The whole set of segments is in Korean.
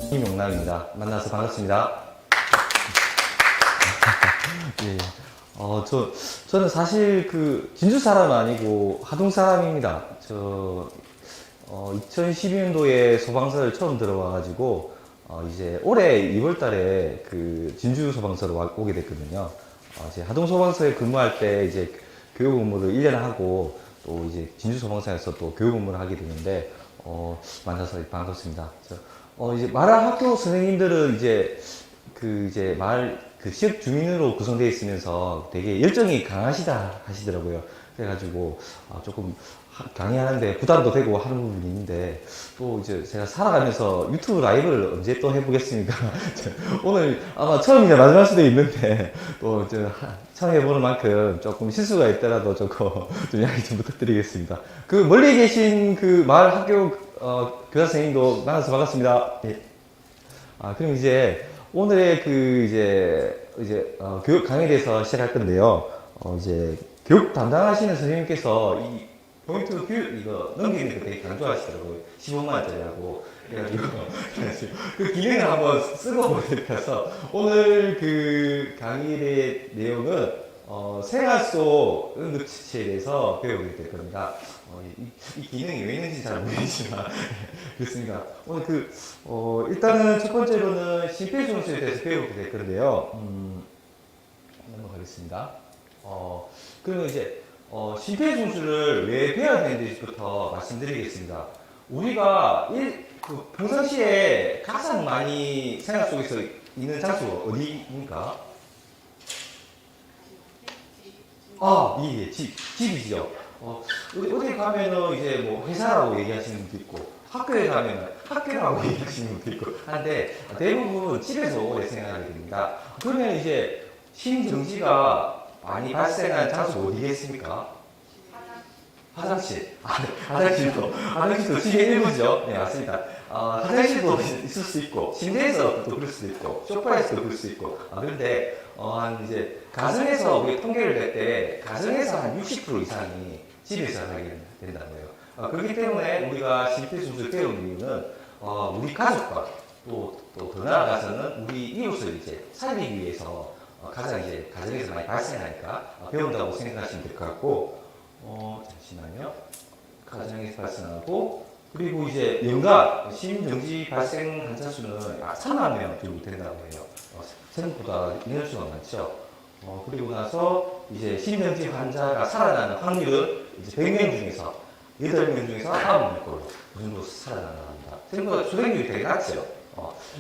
김용남입니다. 만나서 반갑습니다. 예. 저는 사실 진주 사람은 아니고 하동 사람입니다. 2012년도에 소방서를 처음 들어와가지고, 이제 올해 2월 달에 진주 소방서로 오게 됐거든요. 이제 하동 소방서에 근무할 때 이제 교육 업무를 1년 하고, 또 이제 진주 소방서에서 또 교육 업무를 하게 되는데, 만나서 반갑습니다. 이제 마을 학교 선생님들은 이제 지역 주민으로 구성되어 있으면서 되게 열정이 강하시다 하시더라고요. 그래가지고, 조금 강의하는데 부담도 되고 하는 부분이 있는데, 또 이제 제가 살아가면서 유튜브 라이브를 언제 또 해보겠습니까? 오늘 아마 처음이자 마지막 수도 있는데, 또 처음 해보는 만큼 조금 실수가 있더라도 조금 좀 양해 좀 부탁드리겠습니다. 멀리 계신 마을 학교 교사 선생님도 만나서 반갑습니다. 예. 그럼 이제 오늘의 교육 강의에 대해서 시작할 건데요. 이제 교육 담당하시는 선생님께서 이 포인트 교육 이거 넘기는 거 되게 강조하시더라고요. 15만원짜리라고. 그래가지고 그 기능을 한번 쓰고 보도록 해서 오늘 강의의 내용은 생활 속 응급처치에 대해서 배우게 될 겁니다. 이 기능이 왜 있는지 잘 모르겠지만 그렇습니다. 오늘 일단은 첫 번째로는 심폐소생술에 대해서 배우게 될 건데요. 넘어가겠습니다. 그러면 이제 심폐소생술을 왜 배워야 되는지부터 말씀드리겠습니다. 우리가 평상시에 가장 많이 생활 속에서 있는 장소가 어디입니까? 예, 집이죠. 어디 가면은 이제 뭐 회사라고 얘기하시는 분도 있고, 학교에 가면은 학교라고 얘기하시는 분도 있고, 한데, 대부분 집에서 오래 생활하게 됩니다. 그러면 이제 심정지가 많이 발생한 장소가 어디겠습니까? 화장실. 화장실도 집의 일부죠. 네, 맞습니다. 화장실도 있을 수 있고, 침대에서 또 그럴 수도 있고, 소파에서도 그럴 수 있고, 그런데, 이제, 가정에서 우리 통계를 낼 때, 가정에서 한 60% 이상이 집에서 하게 된다고요. 그렇기 때문에 우리가 심폐소생술 배우는 이유는, 우리 가족과 또 더 나아가서는 우리 이웃을 이제 살리기 위해서 가장 이제 가정에서 많이 발생하니까 배운다고 생각하시면 될 것 같고, 잠시만요. 가정에서 발생하고, 그리고 이제 연간 심정지 발생 환자 수는 3만 명 정도 된다고 해요. 생각보다 인원수가 많죠. 그리고 나서 이제 심정지 환자가 살아나는 확률은 이제 100명 중에서 8명 중에서 9명꼴로 그 정도 살아난답니다. 생각보다 수생률이 되게 낮죠.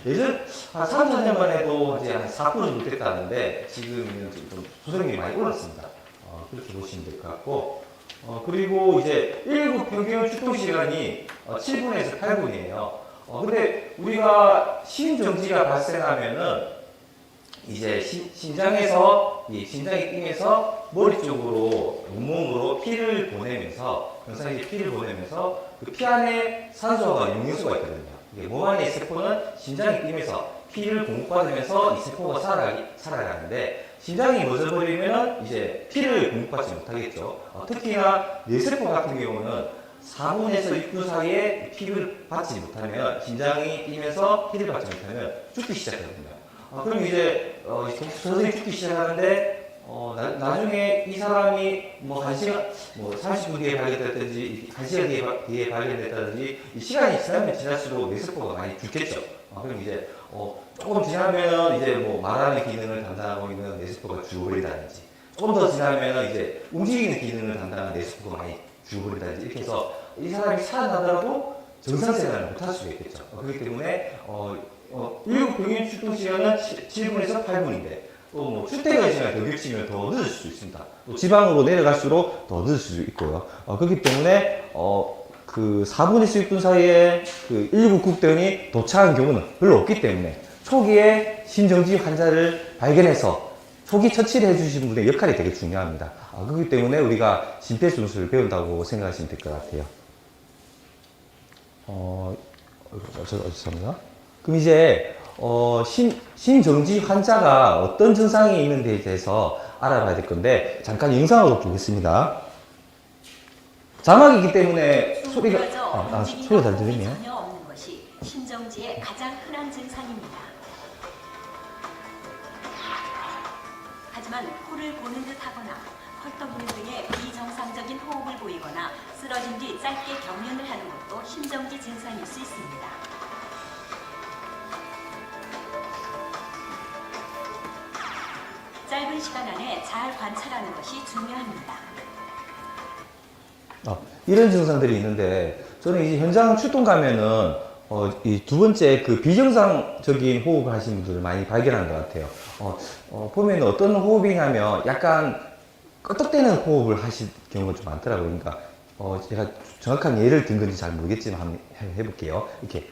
예전 한 3, 4년만 해도 이제 한 4% 정도 됐다는데 지금은 좀 수생률이 많이 올랐습니다. 그렇게 보시면 될 것 같고, 그리고 이제 119 평균 출동 시간이 7분에서 8분이에요. 근데 우리가 심정지가 발생하면은 이제 심장이 뛰면서 머리 쪽으로 온몸으로 피를 보내면서 평상시에 피를 보내면서 그 피 안에 산소가 영양소가 있거든요. 이게 몸 안의 세포는 심장이 뛰면서 피를 공급받으면서 이 세포가 살아가는데 심장이 멎어버리면 이제 피를 공급받지 못하겠죠. 특히나 뇌세포 같은 경우는 4분에서 6분 사이에 피를 받지 못하면 심장이 뛰면서 피를 받지 못하면 죽기 시작하거든요. 그럼 이제 서서히 죽기 시작하는데 나중에 이 사람이 뭐 1시간, 뭐 30분 뒤에 발견됐든지 1시간 뒤에 발견됐다든지 이 시간이 지날수록 뇌세포가 많이 죽겠죠. 그럼 이제 조금 지나면 이제 뭐 말하는 기능을 담당하고 있는 뇌세포가 죽어버리다든지 조금 더 지나면 이제 움직이는 기능을 담당하는 뇌세포가 많이 죽어버리다든지 이렇게 해서 이 사람이 살아나더라도 정상생활을 못할 수가 있겠죠. 그렇기 때문에 1급 평균 출동 시간은 7분에서 8분인데 또 뭐 출퇴근 시간이 더 겹치면 더 늦을 수 있습니다. 또 지방으로 내려갈수록 더 늦을 수 있고요. 그렇기 때문에 4분에서 6분 사이에 119 국대원이 도착한 경우는 별로 없기 때문에 초기에 심정지 환자를 발견해서 초기 처치를 해주시는 분의 역할이 되게 중요합니다. 그렇기 때문에 우리가 심폐소생술을 배운다고 생각하시면 될 것 같아요. 죄송합니다. 그럼 이제 심정지 환자가 어떤 증상이 있는지에 대해서 알아봐야 될 건데 잠깐 영상으로 보겠습니다. 자막이기 때문에 소리가, 움직임과 소리가 잘 호흡이 들리네요. 전혀 없는 것이 심정지의 가장 흔한 증상입니다. 하지만 코를 고는 듯하거나 헐떡이는 등의 비정상적인 호흡을 보이거나 쓰러진 뒤 짧게 경련을 하는 것도 심정지 증상일 수 있습니다. 짧은 시간 안에 잘 관찰하는 것이 중요합니다. 이런 증상들이 있는데, 저는 이제 현장 출동 가면은, 이 두 번째 그 비정상적인 호흡을 하시는 분들을 많이 발견한 것 같아요. 보면 어떤 호흡이냐면 약간 끄덕대는 호흡을 하실 경우가 좀 많더라고요. 그러니까, 제가 정확한 예를 든 건지 잘 모르겠지만 한번 해볼게요. 이렇게.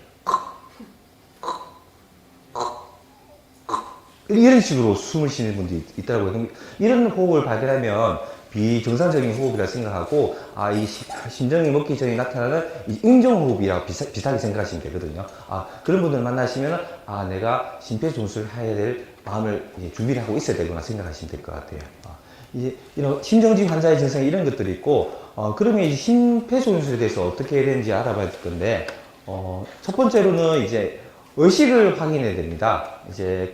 이런 식으로 숨을 쉬는 분들이 있더라고요. 그럼 이런 호흡을 발견하면 비정상적인 호흡이라 생각하고, 이 심정이 멎기 전에 나타나는 이 인정호흡이라고 비슷하게 생각하시면 되거든요. 그런 분들 만나시면, 내가 심폐소생술을 해야 될 마음을 이제 준비를 하고 있어야 되구나 생각하시면 될 것 같아요. 이제 이런 심정지 환자의 증상이 이런 것들이 있고, 그러면 이제 심폐소생술에 대해서 어떻게 해야 되는지 알아봐야 될 건데, 첫 번째로는 이제 의식을 확인해야 됩니다. 이제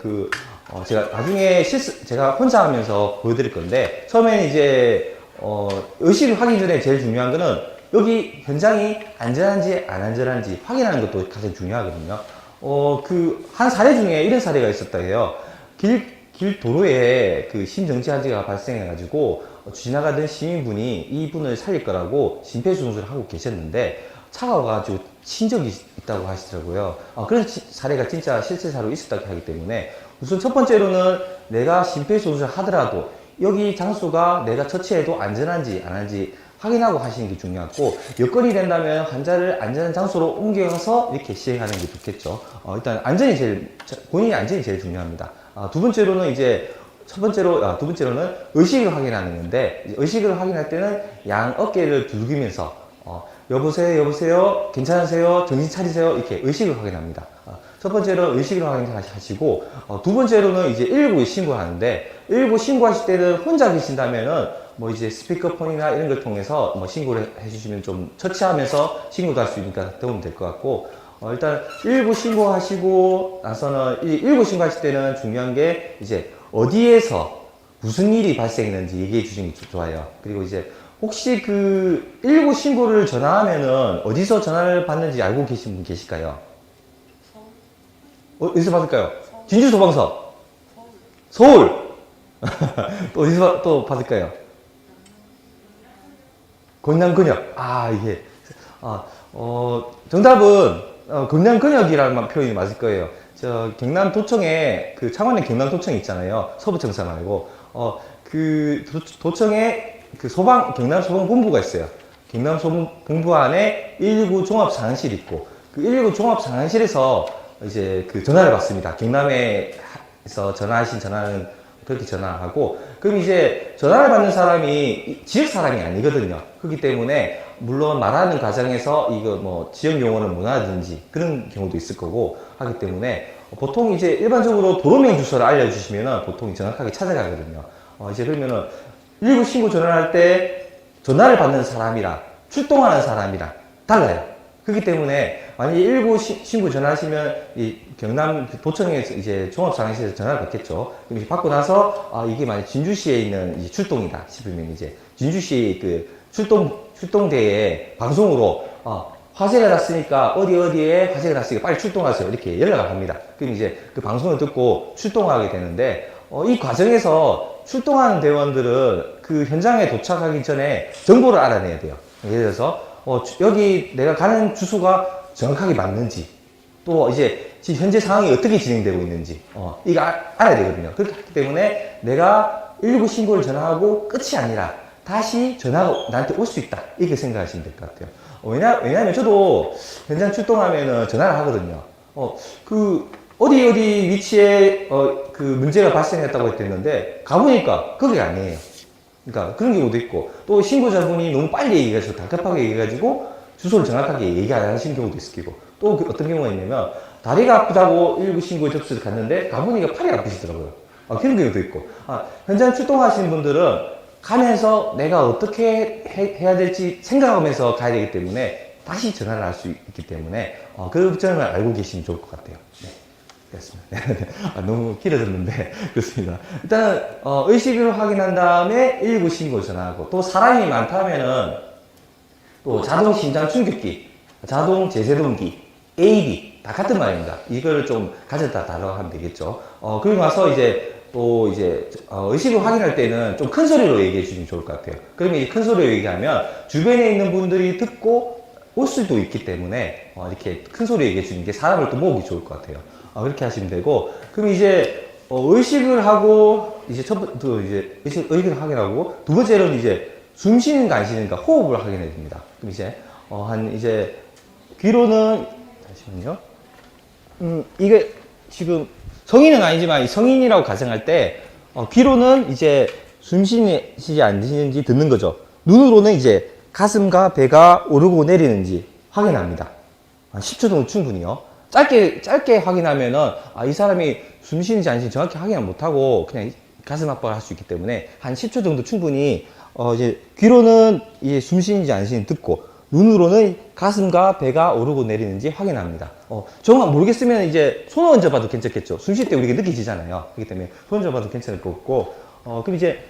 제가 나중에 제가 혼자 하면서 보여드릴 건데, 처음에는 이제, 의식을 확인 전에 제일 중요한 거는 여기 현장이 안전한지 안 안전한지 확인하는 것도 가장 중요하거든요. 한 사례 중에 이런 사례가 있었다 해요. 길 도로에 그 심정지환자가 발생해가지고 지나가던 시민분이 이분을 살릴 거라고 심폐소생술을 하고 계셨는데, 차가 와가지고 친 적이 있다고 하시더라고요. 그런 사례가 진짜 실제사로 있었다고 하기 때문에, 우선 첫 번째로는 내가 심폐소생술을 하더라도 여기 장소가 내가 처치해도 안전한지 안 한지 확인하고 하시는 게 중요하고, 여건이 된다면 환자를 안전한 장소로 옮겨가서 이렇게 시행하는 게 좋겠죠. 일단 본인의 안전이 제일 중요합니다. 두 번째로는 의식을 확인하는 건데, 의식을 확인할 때는 양 어깨를 두들기면서 여보세요, 괜찮으세요, 정신 차리세요, 이렇게 의식을 확인합니다. 첫 번째로 의식을 확인하시고, 두 번째로는 이제 119에 신고하는데, 119 신고하실 때는 혼자 계신다면은 뭐 이제 스피커폰이나 이런 걸 통해서 뭐 신고를 해주시면 좀 처치하면서 신고도 할 수 있으니까 도움이 될 것 같고, 일단 119 신고하시고 나서는 119 신고하실 때는 중요한 게 이제 어디에서 무슨 일이 발생했는지 얘기해 주시는 게 좋아요. 그리고 이제 혹시 119 신고를 전화하면은 어디서 전화를 받는지 알고 계신 분 계실까요? 어디서 받을까요? 진주 소방서. 서울. 또 어디서 또 받을까요? 건양근역. 정답은 건양근역이라는 표현이 맞을 거예요. 경남도청에 창원에 경남도청이 있잖아요. 서부청사 말고 도청에 경남소방본부가 있어요. 경남소방본부 안에 119 종합상황실이 있고, 119 종합상황실에서 이제 전화를 받습니다. 경남에서 전화하신 전화는 그렇게 전화하고, 그럼 이제 전화를 받는 사람이 지역 사람이 아니거든요. 그렇기 때문에 물론 말하는 과정에서 이거 뭐 지역 용어를 못 알아듣는지 그런 경우도 있을 거고 하기 때문에, 보통 이제 일반적으로 도로명 주소를 알려주시면은 보통 정확하게 찾아가거든요. 이제 그러면은 119 신고 전화를 할 때 전화를 받는 사람이랑 출동하는 사람이랑 달라요. 그렇기 때문에 만약에 119 신고 전화하시면 이 경남 도청에서 이제 종합상황실에서 전화를 받겠죠. 그럼 이제 받고 나서 이게 만약 진주시에 있는 이제 출동이다 싶으면 이제 진주시 출동대에 방송으로 화재가 났으니까 어디에 화재가 났으니까 빨리 출동하세요, 이렇게 연락을 합니다. 그럼 이제 그 방송을 듣고 출동하게 되는데, 이 과정에서 출동하는 대원들은 그 현장에 도착하기 전에 정보를 알아내야 돼요. 예를 들어서 여기 내가 가는 주소가 정확하게 맞는지, 또 이제 지금 현재 상황이 어떻게 진행되고 있는지 이거 알아야 되거든요. 그렇기 때문에 내가 119 신고를 전화하고 끝이 아니라 다시 전화가 나한테 올 수 있다, 이렇게 생각하시면 될 것 같아요. 왜냐하면 저도 현장 출동하면은 전화를 하거든요. 어디 위치에 문제가 발생했다고 했는데 가보니까 그게 아니에요. 그러니까 그런 경우도 있고, 또 신고자분이 너무 빨리 얘기해서 답답하게 얘기해가지고 주소를 정확하게 얘기 안 하시는 경우도 있을 거고, 또 어떤 경우가 있냐면 다리가 아프다고 119 신고에 접수를 갔는데 가보니까 팔이 아프시더라고요. 그런 경우도 있고, 현장 출동하시는 분들은 가면서 내가 어떻게 해야 될지 생각하면서 가야 되기 때문에 다시 전환을 할 수 있기 때문에 그 점을 알고 계시면 좋을 것 같아요. 네. 그렇습니다. 너무 길어졌는데 그렇습니다. 일단 의식을 확인한 다음에 119 신고 전화하고 또 사람이 많다면은 또 자동 심장 충격기, 자동 제세동기, AED 다 같은 말입니다. 이걸 좀 가졌다 달라고 하면 되겠죠. 그리고 나서 이제 또 이제 의식을 확인할 때는 좀 큰 소리로 얘기해 주시면 좋을 것 같아요. 그러면 이 큰 소리로 얘기하면 주변에 있는 분들이 듣고 올 수도 있기 때문에 이렇게 큰 소리로 얘기해 주는 게 사람을 또 모으기 좋을 것 같아요. 그렇게 하시면 되고, 그럼 이제 의식을 하고 이제 이제 의식을 확인하고 두 번째로는 이제 숨 쉬는가 안 쉬는가 호흡을 확인해야 됩니다. 그럼 이제 이제 귀로는 잠시만요. 이게 지금 성인은 아니지만 성인이라고 가정할 때 귀로는 이제 숨 쉬는지 안 쉬는지 듣는 거죠. 눈으로는 이제 가슴과 배가 오르고 내리는지 확인합니다. 10초 정도 충분히요. 짧게 확인하면은 이 사람이 숨 쉬는지 안 쉬는지 정확히 확인을 못하고 그냥 가슴 압박을 할 수 있기 때문에 한 10초 정도 충분히 이제 귀로는 이제 숨 쉬는지 안 쉬는지 듣고 눈으로는 가슴과 배가 오르고 내리는지 확인합니다. 정말 모르겠으면 이제 손을 얹어봐도 괜찮겠죠. 숨 쉴 때 우리가 느끼지잖아요. 그렇기 때문에 손 얹어봐도 괜찮을 것 같고, 그럼 이제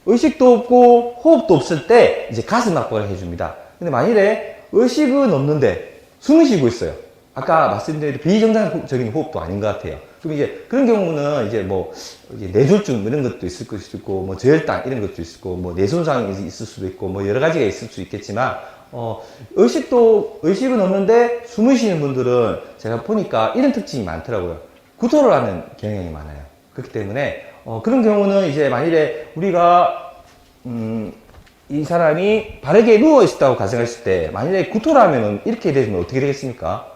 의식도 없고 호흡도 없을 때 이제 가슴 압박을 해줍니다. 근데 만일에 의식은 없는데 숨을 쉬고 있어요. 아까 말씀드린 비정상적인 호흡도 아닌 것 같아요. 그럼 이제 그런 경우는 이제 뭐 이제 뇌졸중 이런 것도 있을 수 있고 뭐 저혈당 이런 것도 있고 뭐 뇌손상이 있을 수도 있고 뭐 여러 가지가 있을 수 있겠지만 의식은 없는데 숨을 쉬는 분들은 제가 보니까 이런 특징이 많더라고요. 구토를 하는 경향이 많아요. 그렇기 때문에 그런 경우는 이제 만일에 우리가 이 사람이 바르게 누워 있었다고 가정했을 때 만일에 구토를 하면 이렇게 되면 어떻게 되겠습니까?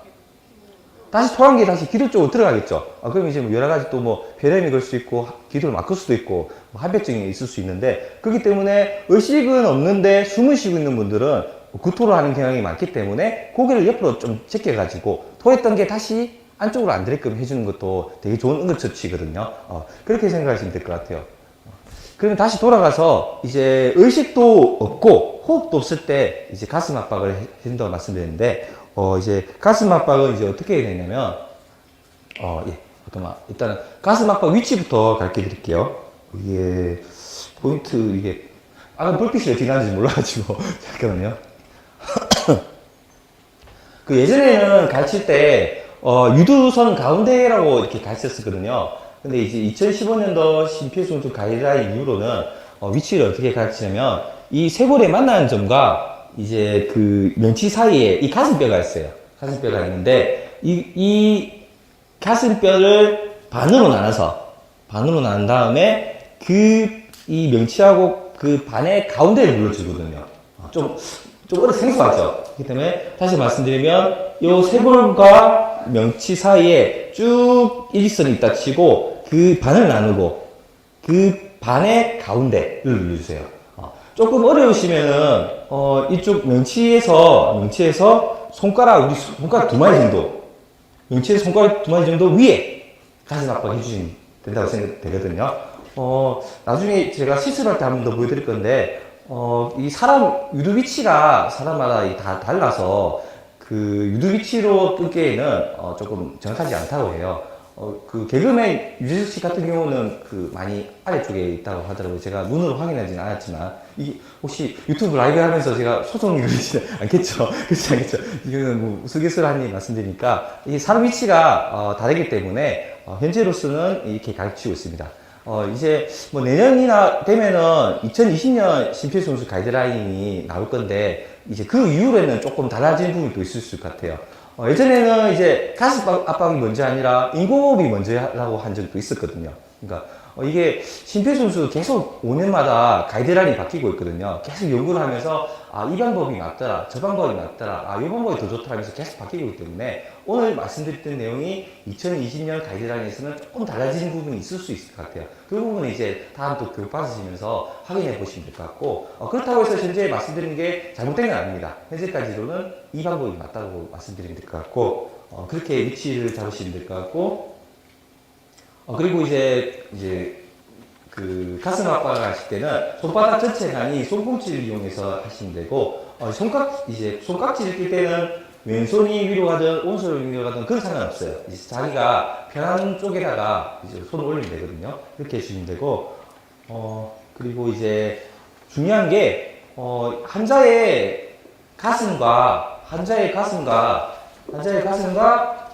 다시 토한 게 다시 기도 쪽으로 들어가겠죠. 그럼 이제 뭐 여러 가지 또 뭐 폐렴이 걸 수도 있고 기도를 막을 수도 있고 뭐 한백증이 있을 수 있는데, 그렇기 때문에 의식은 없는데 숨을 쉬고 있는 분들은 구토를 하는 경향이 많기 때문에 고개를 옆으로 좀 제껴가지고 토했던 게 다시 안쪽으로 안 들게끔 해주는 것도 되게 좋은 응급처치거든요. 그렇게 생각하시면 될 것 같아요. 그러면 다시 돌아가서 이제 의식도 없고 호흡도 없을 때 이제 가슴 압박을 해준다고 말씀드렸는데, 이제 가슴 압박은 이제 어떻게 해야 되냐면, 예, 잠깐만. 일단은 가슴 압박 위치부터 가르쳐 드릴게요. 이게, 포인트, 이게, 불빛이 어떻게 나는지 몰라가지고, 잠깐만요. 그 예전에는 가르칠 때, 유두선 가운데라고 이렇게 가르쳤었거든요. 근데 이제 2015년도 심폐소생술 가이드라인 이후로는, 위치를 어떻게 가르치냐면, 이 쇄골에 만나는 점과 이제 그 명치 사이에 이 가슴뼈가 있어요. 가슴뼈가 있는데, 이 가슴뼈를 반으로 나눈 다음에 이 명치하고 그 반의 가운데를 눌러주거든요. 좀 생소하죠? 그렇기 때문에 다시 말씀드리면, 이 쇄골과 명치 사이에 쭉 일직선이 있다 치고, 그 반을 나누고, 그 반의 가운데를 눌러주세요. 조금 어려우시면은, 이쪽 명치에서 손가락 두 마디 정도, 명치에서 손가락 두 마디 정도 위에 가슴 압박 해주시면 된다고 생각되거든요. 나중에 제가 시술할 때 한 번 더 보여드릴 건데, 이 유두 위치가 사람마다 다 달라서, 그 유두 위치로 뜯기에는 조금 정확하지 않다고 해요. 그 개그맨 유재석 씨 같은 경우는 그 많이 아래쪽에 있다고 하더라고요. 제가 눈으로 확인하지는 않았지만, 이게 혹시 유튜브 라이브 하면서 제가 소송이 그러지는 않겠죠? 그렇지 않겠죠? 이거는 뭐 우스갯소리하니 말씀드리니까, 이 사람 위치가 다르기 때문에 현재로서는 이렇게 가르치고 있습니다. 이제 뭐 내년이나 되면은 2020년 심폐소생술 가이드라인이 나올 건데, 이제 그 이후로는 조금 달라진 부분이 있을 것 같아요. 예전에는 이제 가슴 압박이 먼저 아니라 인공호흡이 먼저라고 한 적도 있었거든요. 그러니까 이게 심폐소생술 계속 5년마다 가이드라인이 바뀌고 있거든요. 계속 연구를 하면서 이 방법이 맞더라, 저 방법이 맞더라, 이 방법이 더 좋더라 하면서 계속 바뀌고 있기 때문에 오늘 말씀드렸던 내용이 2020년 가이드라인에서는 조금 달라진 부분이 있을 수 있을 것 같아요. 그 부분은 이제 다음 또 교육 받으시면서 확인해 보시면 될 것 같고, 그렇다고 해서 현재 말씀드린 게 잘못된 건 아닙니다. 현재까지로는 이 방법이 맞다고 말씀드리면 될 것 같고, 그렇게 위치를 잡으시면 될 것 같고, 그리고 이제 그 가슴 압박을 하실 때는 손바닥 전체 간이 손꿈치를 이용해서 하시면 되고, 손깍지를 낄 때는 왼손이 위로 가든 오른손이 위로 가든 그건 상관없어요. 이제 자기가 편한 쪽에다가 이제 손을 올리면 되거든요. 이렇게 해주시면 되고, 그리고 이제 중요한 게, 환자의 가슴과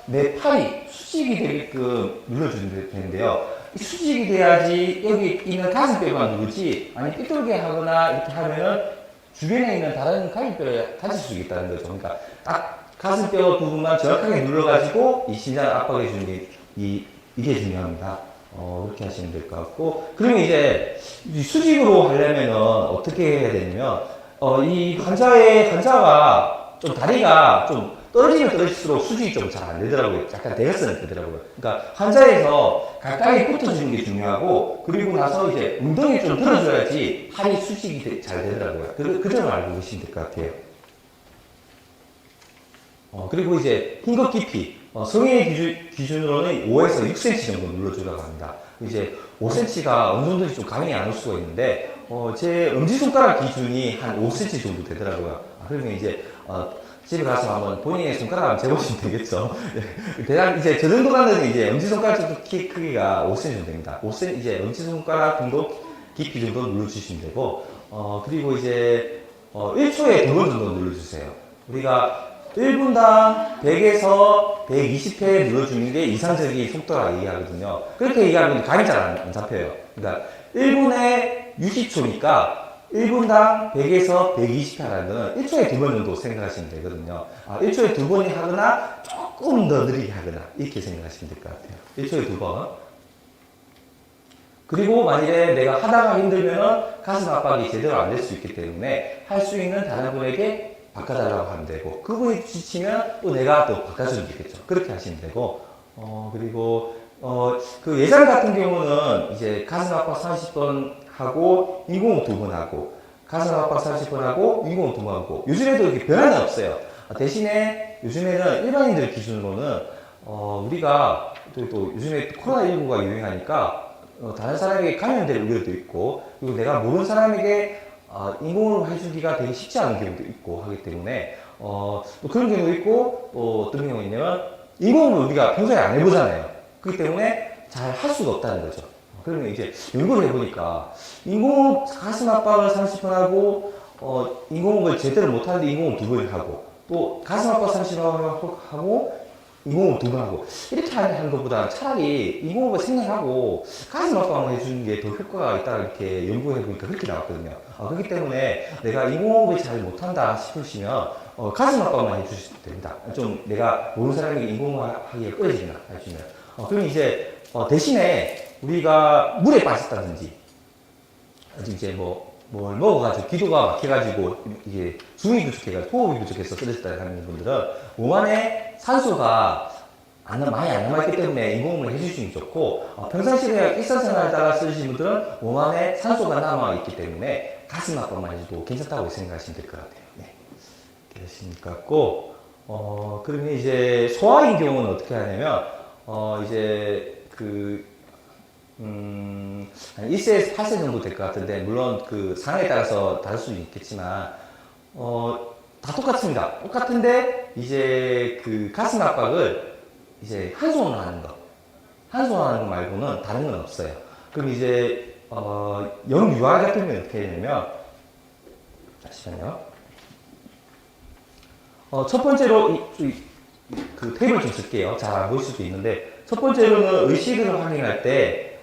내 팔이 수직이 되게끔 눌러주면 되는데요. 이 수직이 돼야지 여기 있는 가슴뼈만 누르지, 아니 삐뚤게 하거나 이렇게 하면은 주변에 있는 다른 갈비뼈에 다칠 수 있다는 거죠. 그러니까 딱 가슴뼈 부분만 정확하게 눌러가지고 이 심장 압박해 주는 게 이게 중요합니다. 그렇게 하시면 될 것 같고, 그러면 이제 이 수직으로 하려면은 어떻게 해야 되냐면, 이 환자가 좀 다리가 좀 떨어지면 떨어질수록 수직이 좀 잘 안 되더라고요. 약간 대각선이 되더라고요. 그러니까 환자에서 가까이 붙어주는 게 중요하고, 그리고 나서 이제 엉덩이 좀 들어줘야지 팔이 수직이 잘 되더라고요. 그 점을 알고 계시면 될 것 같아요. 그리고 이제 흰것 깊이, 성인의 기준으로는 5에서 6cm 정도 눌러주라고 합니다. 이제 5cm가 어느 정도인지 좀 감이 안 올 수가 있는데, 제 엄지손가락 기준이 한 5cm 정도 되더라고요. 그러면 이제, 집에 가서 한번 본인의 손가락 한번 재보시면 되겠죠. 대략 이제 저 정도 가는 이제 엄지손가락 정도 키 크기가 5cm 정도 됩니다. 5cm, 이제 엄지손가락 정도 깊이 정도 눌러주시면 되고, 그리고 이제, 1초에 2번 정도 눌러주세요. 우리가 1분당 100에서 120회 눌러주는 게 이상적인 속도라고 얘기하거든요. 그렇게 얘기하면 감이 잘 안 잡혀요. 그러니까 1분에 60초니까 1분당 100에서 120회 하라는 거는 1초에 2번 정도 생각하시면 되거든요. 1초에 2번이 하거나 조금 더 느리게 하거나 이렇게 생각하시면 될 것 같아요. 1초에 2번. 그리고 만약에 내가 하다가 힘들면은 가슴 압박이 제대로 안 될 수 있기 때문에 할 수 있는 다른 분에게 바꿔달라고 하면 되고, 그분이 지치면 또 내가 또 바꿔주면 되겠죠. 그렇게 하시면 되고, 그리고, 그 예전 같은 경우는 이제 가슴 압박 30번 하고, 인공호흡 2번 하고, 가슴 압박 30번 하고, 인공호흡 2번 하고, 요즘에도 이렇게 변화는 없어요. 대신에 요즘에는 일반인들 기준으로는, 우리가 또 요즘에 코로나19가 유행하니까, 다른 사람에게 감염될 우려도 있고, 그리고 내가 모르는 사람에게 인공호흡을 해주기가 되게 쉽지 않은 경우도 있고 하기 때문에, 또 그런 경우도 있고, 또 어떤 경우가 있냐면, 인공호흡을 우리가 평소에 안 해보잖아요. 그렇기 때문에 잘 할 수가 없다는 거죠. 그러면 이제 연구를 해보니까, 인공호흡 가슴 압박을 30번 하고, 인공호흡을 제대로 못하는데 인공호흡 2번 하고, 또 가슴 압박 30번 하고, 인공호흡 2번 하고, 이렇게 하는 것보다 차라리 인공호흡을 생략하고 가슴 압박만 해주는 게 더 효과가 있다, 이렇게 연구해보니까 그렇게 나왔거든요. 그렇기 때문에 내가 인공호흡을 잘 못한다 싶으시면 가슴 압박만 해주시면 됩니다. 좀 내가 모르는 사람에게 인공호흡 하기가 꺼려지거나 해주면. 그럼 이제 대신에 우리가 물에 빠졌다든지, 이제 뭘 먹어가지고 기도가 막혀가지고 이게 중이 부족해가지고 호흡이 부족해서 쓰러졌다 하는 분들은 몸 안에 산소가 많이 안 남아있기 때문에 인공호흡을 해주시면 좋고, 평상시에 일상생활하다가 쓰시는 분들은 몸 안에 산소가 남아있기 때문에 가슴 압박만 해도 괜찮다고 생각하시면 될 것 같아요. 네. 이렇게 하시면 될 것 같고, 그러면 이제 소화의 경우는 어떻게 하냐면, 이제 한 1세에서 8세 정도 될 것 같은데, 물론 그 상황에 따라서 다를 수도 있겠지만, 다 똑같습니다. 똑같은데, 이제 그 가슴 압박을 이제 한 손으로 하는 거. 한 손으로 하는 거 말고는 다른 건 없어요. 그럼 이제, 영유아 같은 경우는 어떻게 되냐면, 잠시만요. 첫 번째로, 그 테이블 좀 쓸게요. 잘 안 보일 수도 있는데, 첫 번째로는 의식을 확인할 때,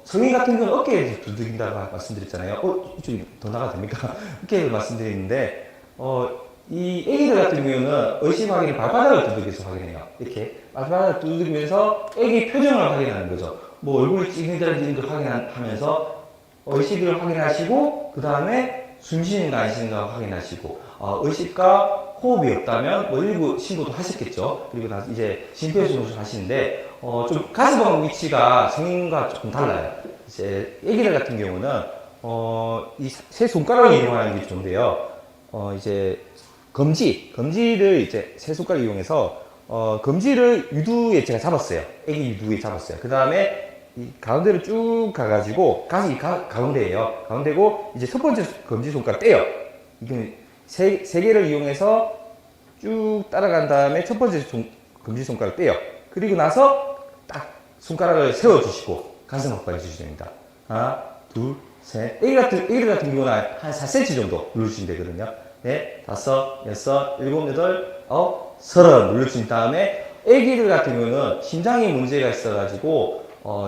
성인 같은 경우는 어깨에 두들긴다고 말씀드렸잖아요. 이쪽이 더 나가도 됩니까? 어깨를 말씀드리는데, 이 애기들 같은 경우는 의식 확인을 발바닥을 두들겨서 확인해요. 이렇게. 발바닥을 두들기면서 애기 표정을 확인하는 거죠. 뭐 얼굴이 찡그러지는 걸 확인하면서 의식을 확인하시고, 그 다음에 숨 쉬는가 안 쉬는가 확인하시고, 의식과 호흡이 없다면 뭐 일부 신고도 하셨겠죠. 그리고 나서 이제 심폐소생술 하시는데, 좀 가슴 위치가 성인과 조금 달라요. 이제 애기들 같은 경우는 이 세 손가락을 이용하는 게 좋은데요. 이제 검지를 이제 세 손가락 이용해서 검지를 유두에 제가 잡았어요. 애기 유두에 잡았어요. 그 다음에 이 가운데를 쭉 가가지고 가슴이 가운데예요. 가운데고 이제 첫 번째 검지 손가락 떼요. 이게 세 개를 이용해서 쭉 따라간 다음에 첫 번째 검지 손가락 떼요. 그리고 나서 딱 손가락을 세워주시고 가슴 압박해 주시면 됩니다. 하나, 둘, 셋. 애기 같은 경우는 한 4cm 정도 누르시면 되거든요. 네, 다섯, 여섯, 일곱, 여덟, 아홉, 서른 누르신 다음에 애기들 같은 경우는 심장에 문제가 있어가지고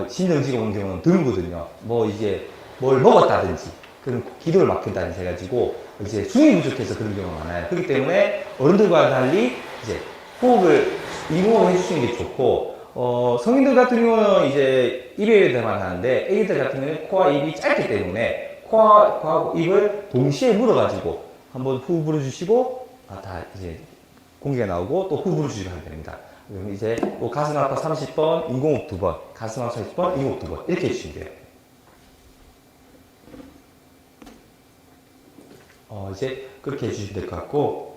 심정지가 오는 경우는 드물거든요. 뭐 이제 뭘 먹었다든지 그런 기도를 막힌다든지 해가지고 이제 숨이 부족해서 그런 경우가 많아요. 그렇기 때문에 어른들과 달리 이제 호흡을 이호흡을 해주시는 게 좋고 성인들 같은 경우는 이제 입에 대만 하는데 애기들 같은 경우는 코와 입이 짧기 때문에 코와 입을 동시에 물어가지고 한번 후 불어주시고 다 이제 공기가 나오고 또 후 불어주시고 하면 됩니다. 그럼 이제 또 가슴 압박 30번, 인공호흡 2번, 가슴 압박 30번, 인공호흡 2번 이렇게 해주시면 돼요. 이제 그렇게 해주시면 될 것 같고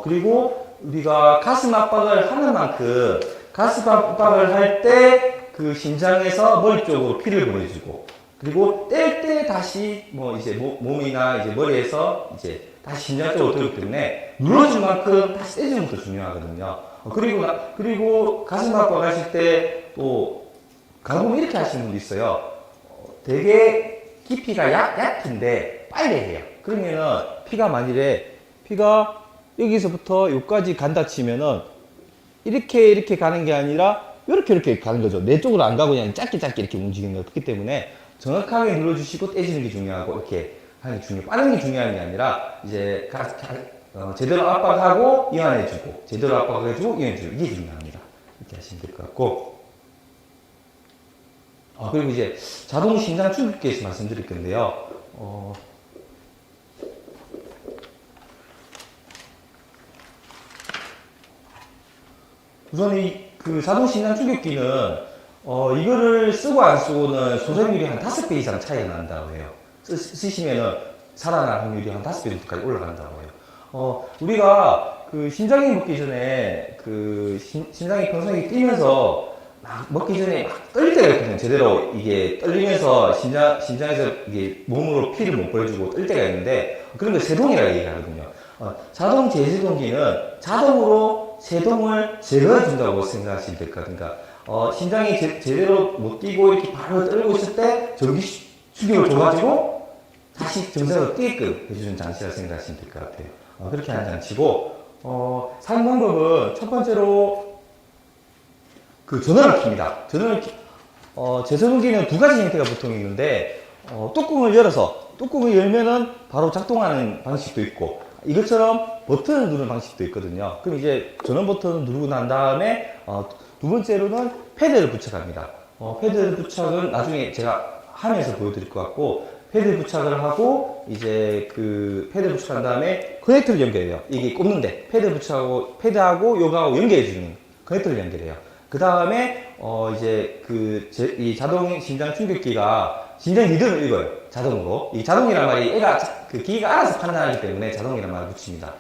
그리고 우리가 가슴 압박을 하는 만큼 가슴 압박을 할 때 그 심장에서 머리 쪽으로 피를 보내주고 그리고 뗄 때 다시 뭐 이제 몸이나 이제 머리에서 이제 다시 심장 쪽으로 들기 때문에 눌러준 만큼 다시 떼주는 것도 중요하거든요. 그리고 가슴 압박 하실 때 또 가끔 이렇게 하시는 분도 있어요. 되게 깊이가 얕은데 빨리 해요. 그러면은 피가 여기서부터 여기까지 간다 치면은 이렇게 가는 게 아니라 이렇게 가는 거죠. 내 쪽으로 안 가고 그냥 짧게 이렇게 움직이는 거예요. 그렇기 때문에 정확하게 눌러주시고 떼지는 게 중요하고 이렇게 하는 게 중요해요. 빠른 게 중요한 게 아니라 이제 제대로 압박하고 이완해주고 제대로 압박해주고 이완해주고 이게 중요합니다. 이렇게 하시면 될 것 같고 그리고 이제 자동 심장 충격기에서 말씀드릴 건데요. 우선 그 자동 심장 충격기는 이거를 쓰고 안 쓰고는 소생률이 한 5배 이상 차이가 난다고 해요. 쓰시면은 살아날 확률이 한 5배 정도까지 올라간다고 해요. 우리가 그 심장이 먹기 전에 그 심장이 평소에 뛰면서 막 먹기 전에 막 떨릴 때가 있거든요. 제대로 이게 떨리면서 심장에서 이게 몸으로 피를 못 보내주고 떨릴 때가 있는데 그런 걸 세동이라고 얘기하거든요. 자동 제세동기는 자동으로 세동을 제거해준다고 생각하시면 될 것 같아요. 그러니까 심장이 제대로 못 뛰고 이렇게 바로 떨고 있을 때 전기 충격을 줘가지고 다시 정상으로 뛰게끔 해주는 장치라고 생각하시면 될 것 같아요. 그렇게 하는 장치고 사용 방법은 첫 번째로 그 전원을 킵니다. 제세동기는 두 가지 형태가 보통 있는데 뚜껑을 열면은 바로 작동하는 방식도 있고 이것처럼 버튼을 누르는 방식도 있거든요. 그럼 이제 전원 버튼을 누르고 난 다음에 두 번째로는 패드를 부착합니다. 패드 부착은 나중에 제가 하면서 보여드릴 것 같고 패드 부착을 하고 이제 그 패드 부착한 다음에 커넥터를 연결해요. 이게 꼽는데 패드하고 요거하고 연결해주는 커넥터를 연결해요. 그 다음에 이제 이 자동 심장 충격기가 심장 리듬을 읽어요. 자동으로. 이 자동이란 말이 그 기계가 알아서 판단하기 때문에 자동이란 말을 붙입니다.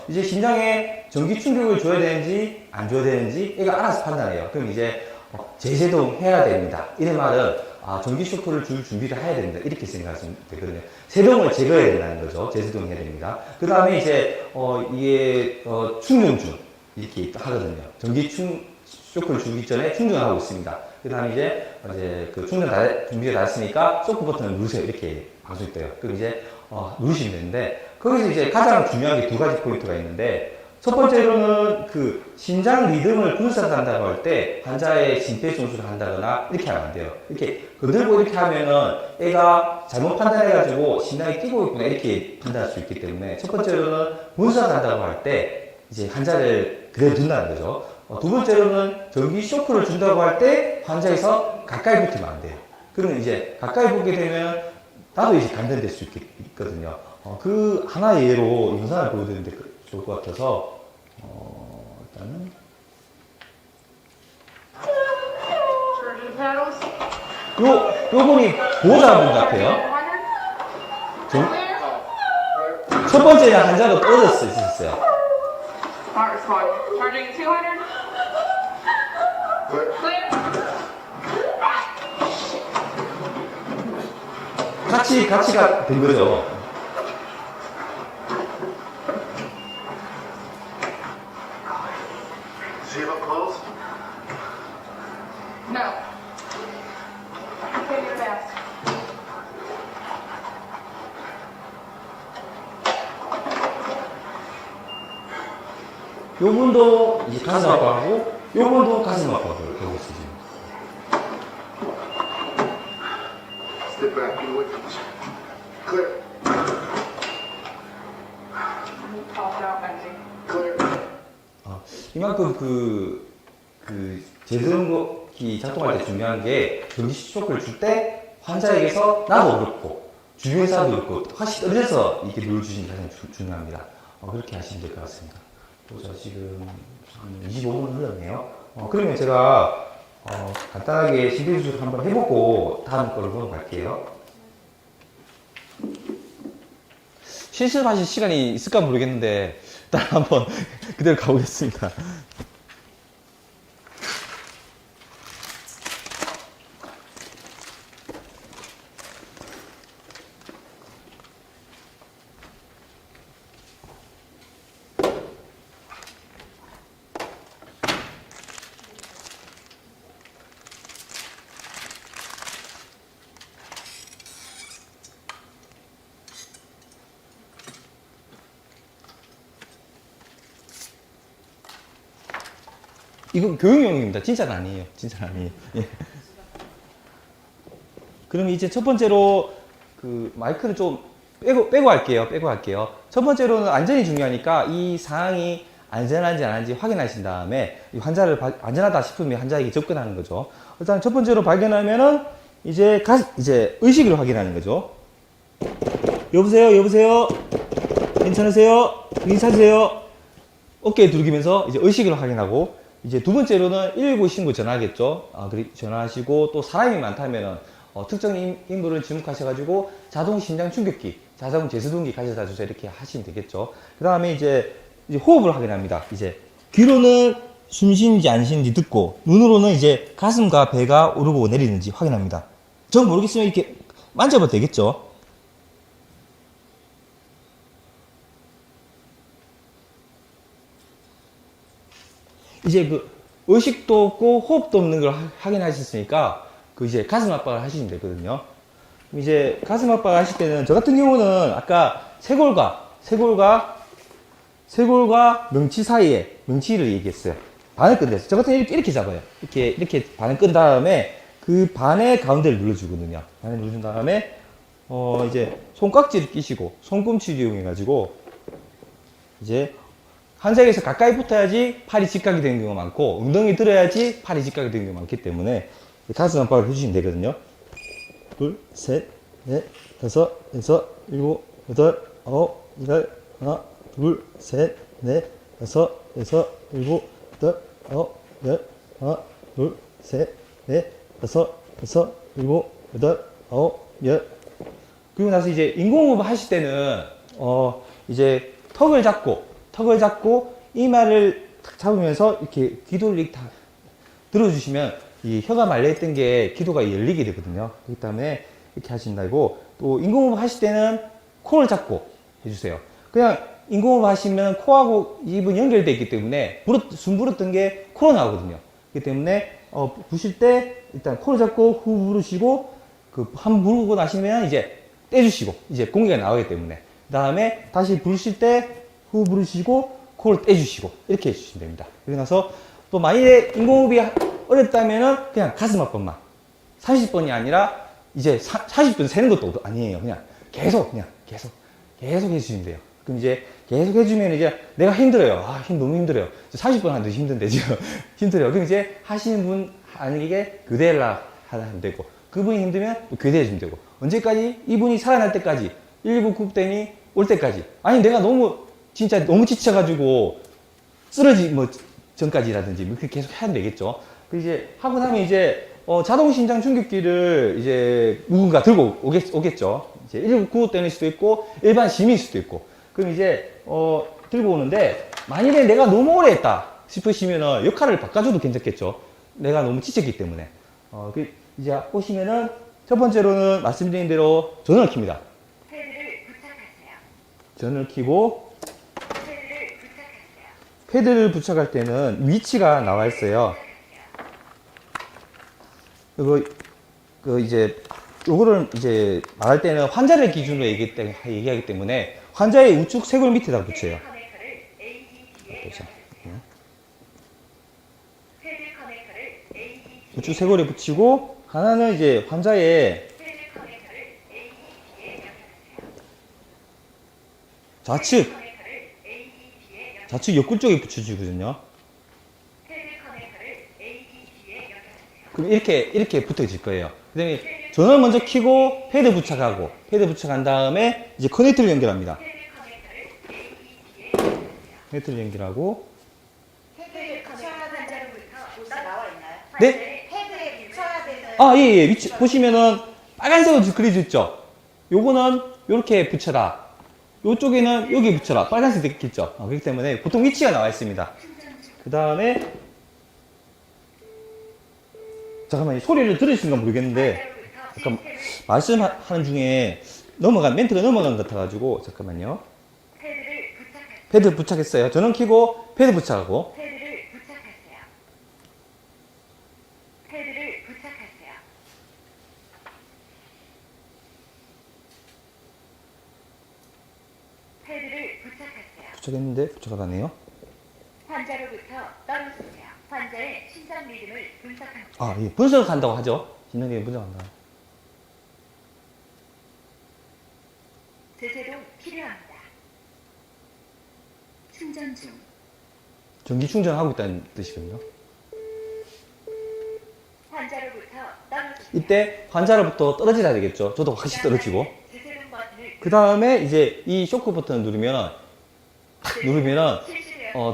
이제 심장에 전기 충격을 줘야 되는지 안 줘야 되는지 얘가 알아서 판단해요. 그럼 이제 재세동 해야 됩니다. 이런 말은 전기 쇼크를 줄 준비를 해야 됩니다. 이렇게 생각하시면 되거든요. 세동을 제거해야 된다는 거죠. 재세동 해야 됩니다. 그 다음에 이제 이게 충전 중 이렇게 하거든요. 전기 쇼크를 주기 전에 충전하고 있습니다. 그 다음에 이제 그 충전 준비가 다 됐으니까 쇼크 버튼을 누르세요. 이렇게 방송이 떠요. 그럼 이제 누르시면 되는데 거기서 이제 가장 중요한 게 두 가지 포인트가 있는데 첫 번째로는 그 심장 리듬을 분석한다고 할 때 환자의 심폐소생술을 한다거나 이렇게 하면 안 돼요. 이렇게 건들고 이렇게 하면은 애가 잘못 판단해가지고 심장이 뛰고 있구나 이렇게 판단할 수 있기 때문에 첫 번째로는 분석한다고 할 때 이제 환자를 그대로 둔다는 거죠. 두 번째로는 전기 쇼크를 준다고 할 때 환자에서 가까이 붙으면 안 돼요. 그러면 이제 가까이 붙게 되면 나도 이제 감전될 수 있거든요. 그 하나의 예로 영상을 보여드리는데 좋을 것 같아서 일단은 요 분이 보호자분 같아요. 첫 번째 환자도 떨어졌을 수 있었어요. Charging 200. Clear. 같이가 된 거죠. See how close? No. Give your best. 요분도 이제 가슴 압박하고, 요분도 가슴 압박을 하고 있어요. Step back, get away from us. Clear. Toss it out, Benji. Clear. 이만큼 제등기 작동할 때 중요한 게 전기 쇼크를 줄 때 환자에게서 나도 그렇고 주변 사람도 그렇고 확실히 떨려서 이렇게 눌러주시는 게 가장 중요합니다. 그렇게 하시면 될 것 같습니다. 자, 지금 한 25분 흘렀네요. 그러면 제가 간단하게 심폐기술 한번 해보고 다음 거를 보러 갈게요. 실습하실 시간이 있을까 모르겠는데 일단 한번 그대로 가보겠습니다. 이건 교육용입니다. 진짜는 아니에요. 진짜는 아니에요. 예. 그럼 이제 첫 번째로 마이크를 좀 빼고 할게요. 첫 번째로는 안전이 중요하니까 이 상황이 안전한지 안 한지 확인하신 다음에 이 환자를 안전하다 싶으면 환자에게 접근하는 거죠. 일단 첫 번째로 발견하면은 이제 의식을 확인하는 거죠. 여보세요? 괜찮으세요? 괜찮으세요? 어깨에 두르기면서 이제 의식을 확인하고, 이제 두 번째로는 119 신고 전화하겠죠. 전화하시고, 또 사람이 많다면은 특정 인물을 지목하셔가지고 자동 심장 충격기, 자동 제수동기 가져다 주세요. 이렇게 하시면 되겠죠. 그 다음에 이제 호흡을 확인합니다. 이제 귀로는 숨 쉬는지 안 쉬는지 듣고, 눈으로는 이제 가슴과 배가 오르고 내리는지 확인합니다. 전 모르겠으면 이렇게 만져봐도 되겠죠. 이제 의식도 없고 호흡도 없는 걸 확인하셨으니까 이제 가슴 압박을 하시면 되거든요. 이제 가슴 압박을 하실 때는 저 같은 경우는 아까 쇄골과 명치 사이에 명치를 얘기했어요. 반을 끈댔어요. 저 같은 경우는 이렇게 잡아요. 이렇게 반을 끈 다음에 그 반의 가운데를 눌러주거든요. 반을 눌러준 다음에 이제 손깍지를 끼시고 손꿈치를 이용해가지고 이제 환자에게서 가까이 붙어야지 팔이 직각이 되는 경우가 많고, 엉덩이 들어야지 팔이 직각이 되는 경우가 많기 때문에 가슴 압박을 해주시면 되거든요. 둘, 셋, 넷, 다섯, 여섯, 일곱, 여덟, 아홉, 열, 하나, 둘, 셋, 넷, 다섯, 여섯, 일곱, 여덟, 아홉, 열, 하나, 둘, 셋, 넷, 다섯, 여섯, 일곱, 여덟, 아홉, 열. 그리고 나서 이제 인공호흡 하실 때는 이제 턱을 잡고 이마를 탁 잡으면서 이렇게 기도를 이렇게 다 들어주시면 이 혀가 말려있던 게 기도가 열리게 되거든요. 그렇기 때문에 이렇게 하신다고. 또 인공호흡 하실 때는 코를 잡고 해주세요. 그냥 인공호흡 하시면 코하고 입은 연결되어 있기 때문에 숨 불었던 게 코로 나오거든요. 그렇기 때문에 부실 때 일단 코를 잡고 후 부르시고 한 부르고 나시면 이제 떼주시고 이제 공기가 나오기 때문에, 그 다음에 다시 부르실 때 후 부르시고 코를 떼주시고 이렇게 해주시면 됩니다. 그러고 나서 또 만약에 인공호흡이 어렵다면은 그냥 가슴 압박만 30번이 아니라 이제 40번 세는 것도 아니에요. 그냥 계속 해주시면 돼요. 그럼 이제 계속 해주면 이제 내가 힘들어요. 너무 힘들어요. 40번 하는데 힘든데 지금 힘들어요. 그럼 이제 하시는 분 아니게 교대라 하면 되고, 그분이 힘들면 또 교대해주면 되고, 언제까지? 이분이 살아날 때까지, 119 급대니 올 때까지. 아니 내가 너무 지쳐가지고 쓰러지 전까지라든지 그렇게 계속 해야 되겠죠. 이제 하고 나면 이제 자동 심장 충격기를 이제 누군가 들고 오겠죠. 이제 119 때릴 수도 있고 일반 시민일 수도 있고. 그럼 이제 들고 오는데, 만일에 내가 너무 오래 했다 싶으시면은 역할을 바꿔줘도 괜찮겠죠. 내가 너무 지쳤기 때문에. 이제 보시면은 첫 번째로는 말씀드린 대로 전원을 킵니다. 패드를 부착하세요. 전원을 켜고 패드를 부착하세요. 패드를 부착할 때는 위치가 나와 있어요. 그리고 그 이제 요거를 이제 말할 때는 환자를 기준으로 얘기하기 때문에 환자의 우측 쇄골 밑에다 붙여요. 커넥터를 ADP에 보자. 패드 커넥터를 ADP 우측 쇄골에 붙이고 하나는 이제 환자의 패드 커넥터를 ADP에 연결하세요. 좌측 커넥터를 ADP에 연결. 좌측 옆구 쪽에 붙여주거든요. 패드 커넥터를 ADP에 연결하세요. 그럼 이렇게 붙어질 거예요. 그다음에 전원 먼저 켜고 패드 부착하고 패드 부착한 다음에 이제 커넥터를 연결합니다. 패드 커넥터를 ADP에 연결하세요. 커넥터를 연결하고 패드 커넥터 환자로부터 나와 있나요? 네? 패드에 붙여야 되는 예. 위치 보시면은 빨간색으로 그려져 있죠. 요거는 요렇게 붙여라. 요쪽에는 여기 붙여라. 빨간색 됐겠죠. 그렇기 때문에 보통 위치가 나와 있습니다. 그 다음에 잠깐만요. 소리를 들으시는가 모르겠는데 잠깐 말씀하는 중에 멘트가 넘어간 것 같아가지고 잠깐만요. 패드를 부착하세요. 패드 부착했어요. 전원 켜고 패드 부착하고 패드를 부착하세요. 패드를 부착하세요. 패드를 부착하세요. 부착했는데 부착을 안 해요. 환자로부터 떨어지세요. 환자의 심장 리듬을 분석합니다. 예. 분석한다고 하죠. 진단이 분석한다. 제세동 필요합니다. 충전 중. 전기 충전하고 있다는 뜻이거든요. 환자로부터 떨어지세요. 이때 환자로부터 떨어지라 되겠죠. 저도 확실히 떨어지고. 제세동 버튼을 그 다음에 이제 이 쇼크 버튼을 누르면은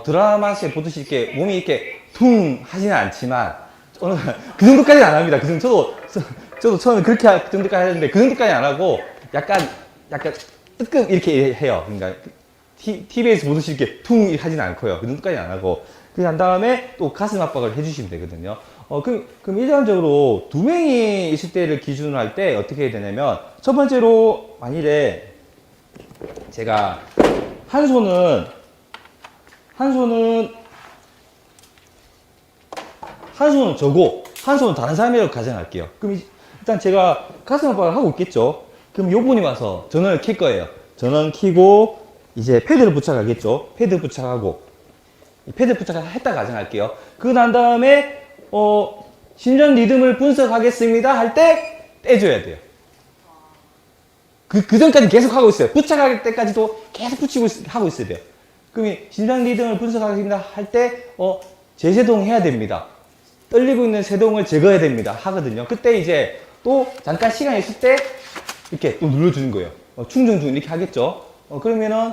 드라마에서 보듯이 이렇게 몸이 이렇게 퉁 하지는 않지만 저는 그 정도까지는 안 합니다. 그 정도 저도 처음에 그 정도까지 했는데 그 정도까지 안 하고 약간 뜨끔 이렇게 해요. 그러니까 TV에서 보듯이 이렇게 퉁 하지는 않고요. 그 정도까지 안 하고 그냥 한 다음에 또 가슴 압박을 해주시면 되거든요. 그럼 일반적으로 두 명이 있을 때를 기준으로 할 때 어떻게 해야 되냐면 첫 번째로 만일에 제가 한 손은 저고 한 손은 다른 사람이라고 가정할게요. 그럼 일단 제가 가슴 압박을 하고 있겠죠. 그럼 요분이 와서 전원을 켤 거예요. 전원 켜고 이제 패드를 부착하겠죠. 패드 부착하고 패드 부착을 했다 가정할게요. 그 난 다음에 심전 리듬을 분석하겠습니다 할 때 떼줘야 돼요. 그 전까지 계속 하고 있어요. 부착할 때까지도 계속 하고 있어야 돼요. 그럼 심장 리듬을 분석하겠습니다 할 때 재세동 해야 됩니다. 떨리고 있는 세동을 제거해야 됩니다. 하거든요. 그때 이제 또 잠깐 시간이 있을 때 이렇게 또 눌러주는 거예요. 충전 중 이렇게 하겠죠. 그러면은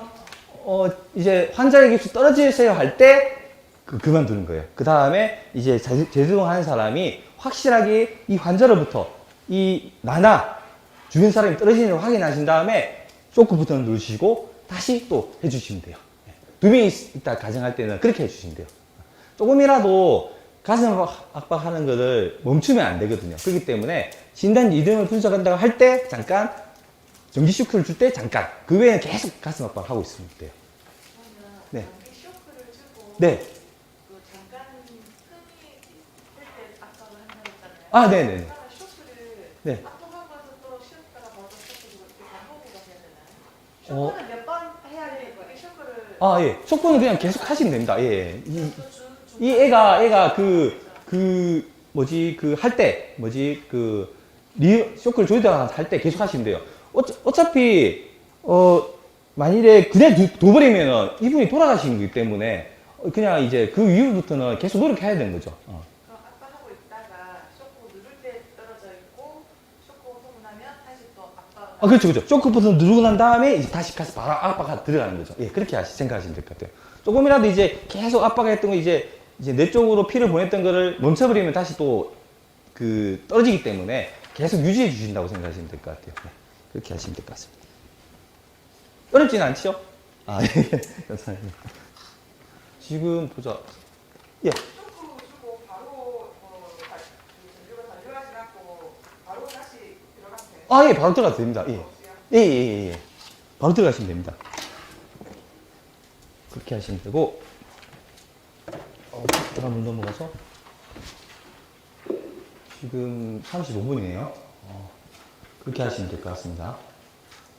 이제 환자에게 떨어지세요 할 때 그만두는 거예요. 그 다음에 이제 재세동 하는 사람이 확실하게 이 환자로부터 주변 사람이 떨어지는 걸 확인하신 다음에 쇼크 버튼을 누르시고 다시 또 해주시면 돼요. 두 명이 있다 가정할 때는 그렇게 해주시면 돼요. 조금이라도 가슴 압박하는 거를 멈추면 안 되거든요. 그렇기 때문에 진단 리듬을 분석한다고 할 때 잠깐 전기 쇼크를 줄 때 잠깐 그 외에는 계속 가슴 압박하고 있으면 돼요. 네. 전기 쇼크를 주고 네. 그 잠깐 흠이 될 때 압박을 한다고 했잖아요. 네네. 그러면 쇼크를 네. 압박하고 와서 또 쉬었다가 바로 쇼크 주고 이렇게 반복으로 해야 되나요? 쇼크는 몇 번 해야 되는 거예요? 쇼크를 예. 쇼크는 그냥 계속 하시면 됩니다. 예. 이 애가 쇼크를 조이다가 할 때 계속 하시면 돼요. 어차피, 만일에 그냥 둬버리면은 이분이 돌아가시는 거기 때문에 그냥 이제 그 이후부터는 계속 노력해야 되는 거죠. 그럼 압박하고 있다가 쇼크 누를 때 떨어져 있고 쇼크 오고 나면 다시 또 압박 그렇죠. 쇼크 버튼 누르고 난 다음에 이제 다시 가서 바로 압박 들어가는 거죠. 예, 그렇게 생각하시면 될 것 같아요. 조금이라도 이제 계속 압박했던 거 이제 내 쪽으로 피를 보냈던 거를 멈춰버리면 다시 또 떨어지기 때문에 계속 유지해 주신다고 생각하시면 될 것 같아요. 네, 그렇게 하시면 될 것 같습니다. 어렵지는 않죠? 예. 감사합니다. 지금 보자. 예. 쇼크 주고 바로 전류가 단류하지 않고 아, 예, 바로 들어가도 됩니다. 예. 예, 예, 예, 예. 바로 들어가시면 됩니다. 그렇게 하시면 되고, 한번 넘어가서, 지금 35분이네요. 그렇게 하시면 될 것 같습니다.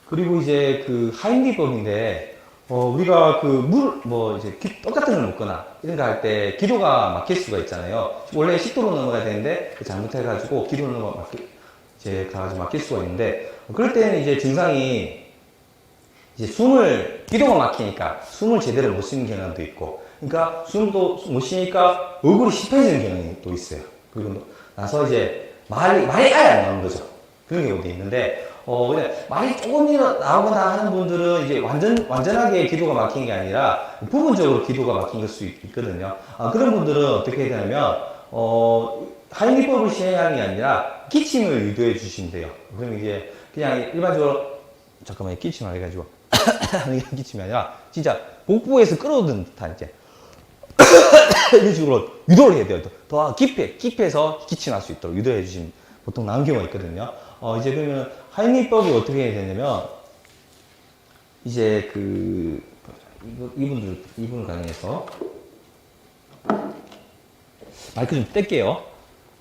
그리고 이제 그 하인리법인데, 우리가 그 이제 떡 같은 걸 먹거나 이런 거 할 때 기도가 막힐 수가 있잖아요. 원래 식도로 넘어가야 되는데 잘못해가지고 기도로 가가지고 막힐 수가 있는데, 그럴 때는 이제 증상이 이제 기도가 막히니까 숨을 제대로 못 쉬는 경향도 있고, 그러니까 숨도 못 쉬니까 얼굴이 씹혀지는 경향이 또 있어요. 그리고 나서 이제 말이 아예 안 나오는 거죠. 그런 경우도 있는데, 그냥 말이 조금이라도 나오거나 하는 분들은 이제 완전하게 기도가 막힌 게 아니라 부분적으로 기도가 막힌 걸 수 있거든요. 그런 분들은 어떻게 해야 되냐면, 하인리법을 시행하는 게 아니라 기침을 유도해 주시면 돼요. 그럼 이게 그냥 일반적으로, 잠깐만요. 기침을 해가지고. 하는 게 기침이 아니라 진짜 복부에서 끌어오는 듯한 이제 이런 식으로 유도를 해야 돼요. 더 깊이에서 기침할 수 있도록 유도해 주시면 보통 나은 경우가 있거든요. 이제 그러면 하인리법이 어떻게 해야 되냐면, 이제 이분을 가정해서 마이크 좀 뗄게요.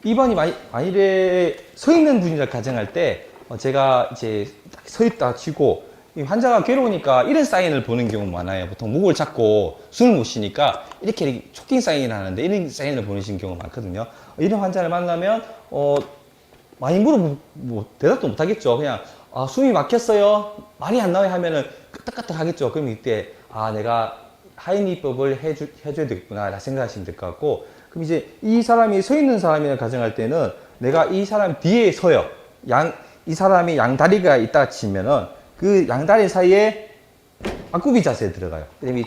이번이 만일에 서 있는 분이라 가정할 때, 제가 이제 서 있다 치고, 이 환자가 괴로우니까 이런 사인을 보는 경우가 많아요. 보통 목을 잡고 숨을 못 쉬니까 이렇게 촉긴 사인을 하는데, 이런 사인을 보내시는 경우가 많거든요. 이런 환자를 만나면, 많이 대답도 못 하겠죠. 그냥, 숨이 막혔어요. 말이 안 나와요 하면은 끄떡끄떡 하겠죠. 그럼 이때, 내가 하인리법을 해줘야 되겠구나, 라 생각하시면 될 것 같고, 그럼 이제 이 사람이 서 있는 사람이라 가정할 때는 내가 이 사람 뒤에 서요. 이 사람이 양다리가 있다 치면은 그 양다리 사이에 앞구비 자세에 들어가요. 그다음에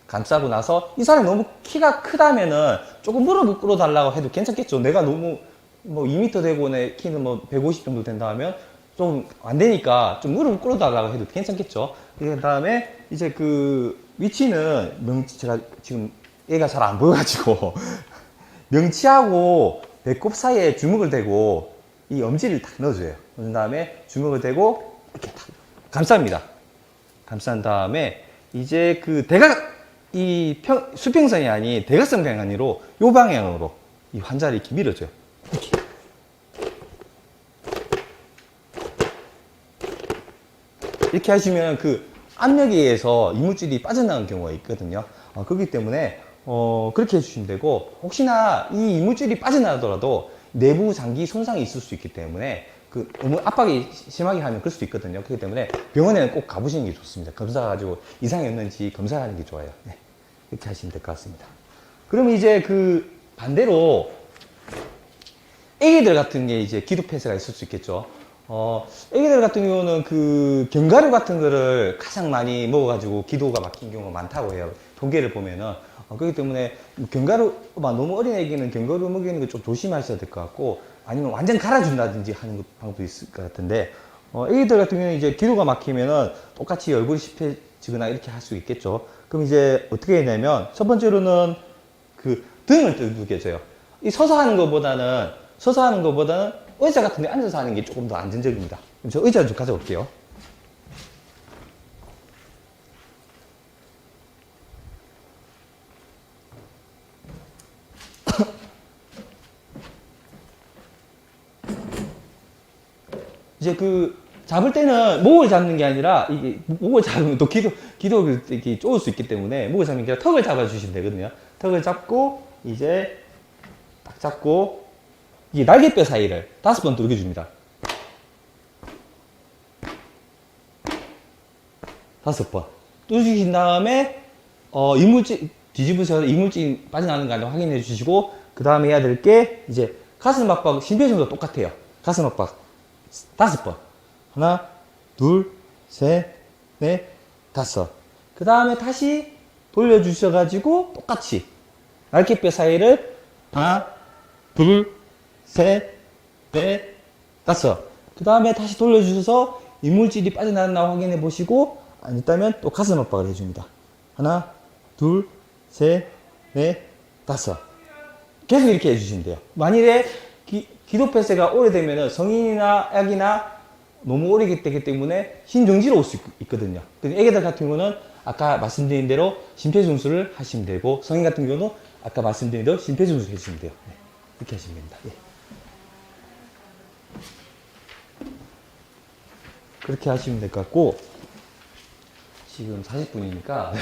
감싸고 나서 이 사람이 너무 키가 크다면은 조금 무릎을 끌어달라고 해도 괜찮겠죠. 내가 너무 2m 되고 내 키는 150 정도 된다 하면 좀 안 되니까 좀 무릎을 끌어달라고 해도 괜찮겠죠. 그 다음에 이제 그 위치는 제가 지금 얘가 잘 안 보여가지고 명치하고 배꼽 사이에 주먹을 대고 이 엄지를 딱 넣어줘요. 그 다음에 주먹을 대고 이렇게 탁 감쌉니다. 감싼 다음에 이제 그 수평선이 아닌 대각선 방향으로 요 방향으로 이 환자를 이렇게 밀어줘요. 이렇게 하시면 그 압력에 의해서 이물질이 빠져나가는 경우가 있거든요. 그렇기 때문에 그렇게 해주시면 되고, 혹시나 이 이물질이 빠져나가더라도 내부 장기 손상이 있을 수 있기 때문에 너무 압박이 심하게 하면 그럴 수도 있거든요. 그렇기 때문에 병원에는 꼭 가보시는 게 좋습니다. 검사가지고 이상이 없는지 검사하는 게 좋아요. 네. 이렇게 하시면 될 것 같습니다. 그럼 이제 그 반대로 애기들 같은 게 이제 기도 폐쇄가 있을 수 있겠죠. 애기들 같은 경우는 그 견과류 같은 거를 가장 많이 먹어가지고 기도가 막힌 경우가 많다고 해요. 통계를 보면은. 그렇기 때문에 너무 어린 애기는 견과류 먹이는 거 좀 조심하셔야 될 것 같고, 아니면 완전 갈아준다든지 하는 방법도 있을 것 같은데, 애기들 같은 경우는 이제 기도가 막히면은 똑같이 얼굴이 씹혀지거나 이렇게 할 수 있겠죠. 그럼 이제 어떻게 해야 되냐면, 첫 번째로는 그 등을 두드겨줘요. 이 서서 하는 것보다는 의자 같은 데 앉아서 하는 게 조금 더 안전적입니다. 그럼 저 의자를 좀 가져올게요. 이제 잡을 때는 목을 잡는 게 아니라, 이게 목을 잡으면 또 기도 이렇게 쪼을 수 있기 때문에 목을 잡는 게 아니라 턱을 잡아주시면 되거든요. 턱을 잡고, 이제 딱 잡고, 이게 날개뼈 사이를 5번 두들겨줍니다. 5번. 두드리신 다음에, 이물질, 뒤집으셔서 이물질 빠져나가는 거 아니라 확인해 주시고, 그 다음에 해야 될 게, 이제 가슴 압박, 심폐정도 똑같아요. 가슴 압박 5번. 하나, 둘, 셋, 넷, 5. 그 다음에 다시 돌려주셔가지고, 똑같이 날개뼈 사이를 하나, 둘, 셋, 넷, 5. 그 다음에 다시 돌려주셔서 이물질이 빠져나왔나 확인해 보시고, 안 있다면 또 가슴 압박을 해줍니다. 하나, 둘, 셋, 넷, 5. 계속 이렇게 해주시면 돼요. 만일에 기도 폐쇄가 오래되면 성인이나 아기나 너무 오래 되기 때문에 신정지로 올 수 있거든요. 애기들 같은 경우는 아까 말씀드린 대로 심폐소생술을 하시면 되고, 성인 같은 경우는 아까 말씀드린 대로 심폐소생술 해주시면 돼요. 네. 이렇게 하시면 됩니다. 예. 그렇게 하시면 될 것 같고, 지금 40분이니까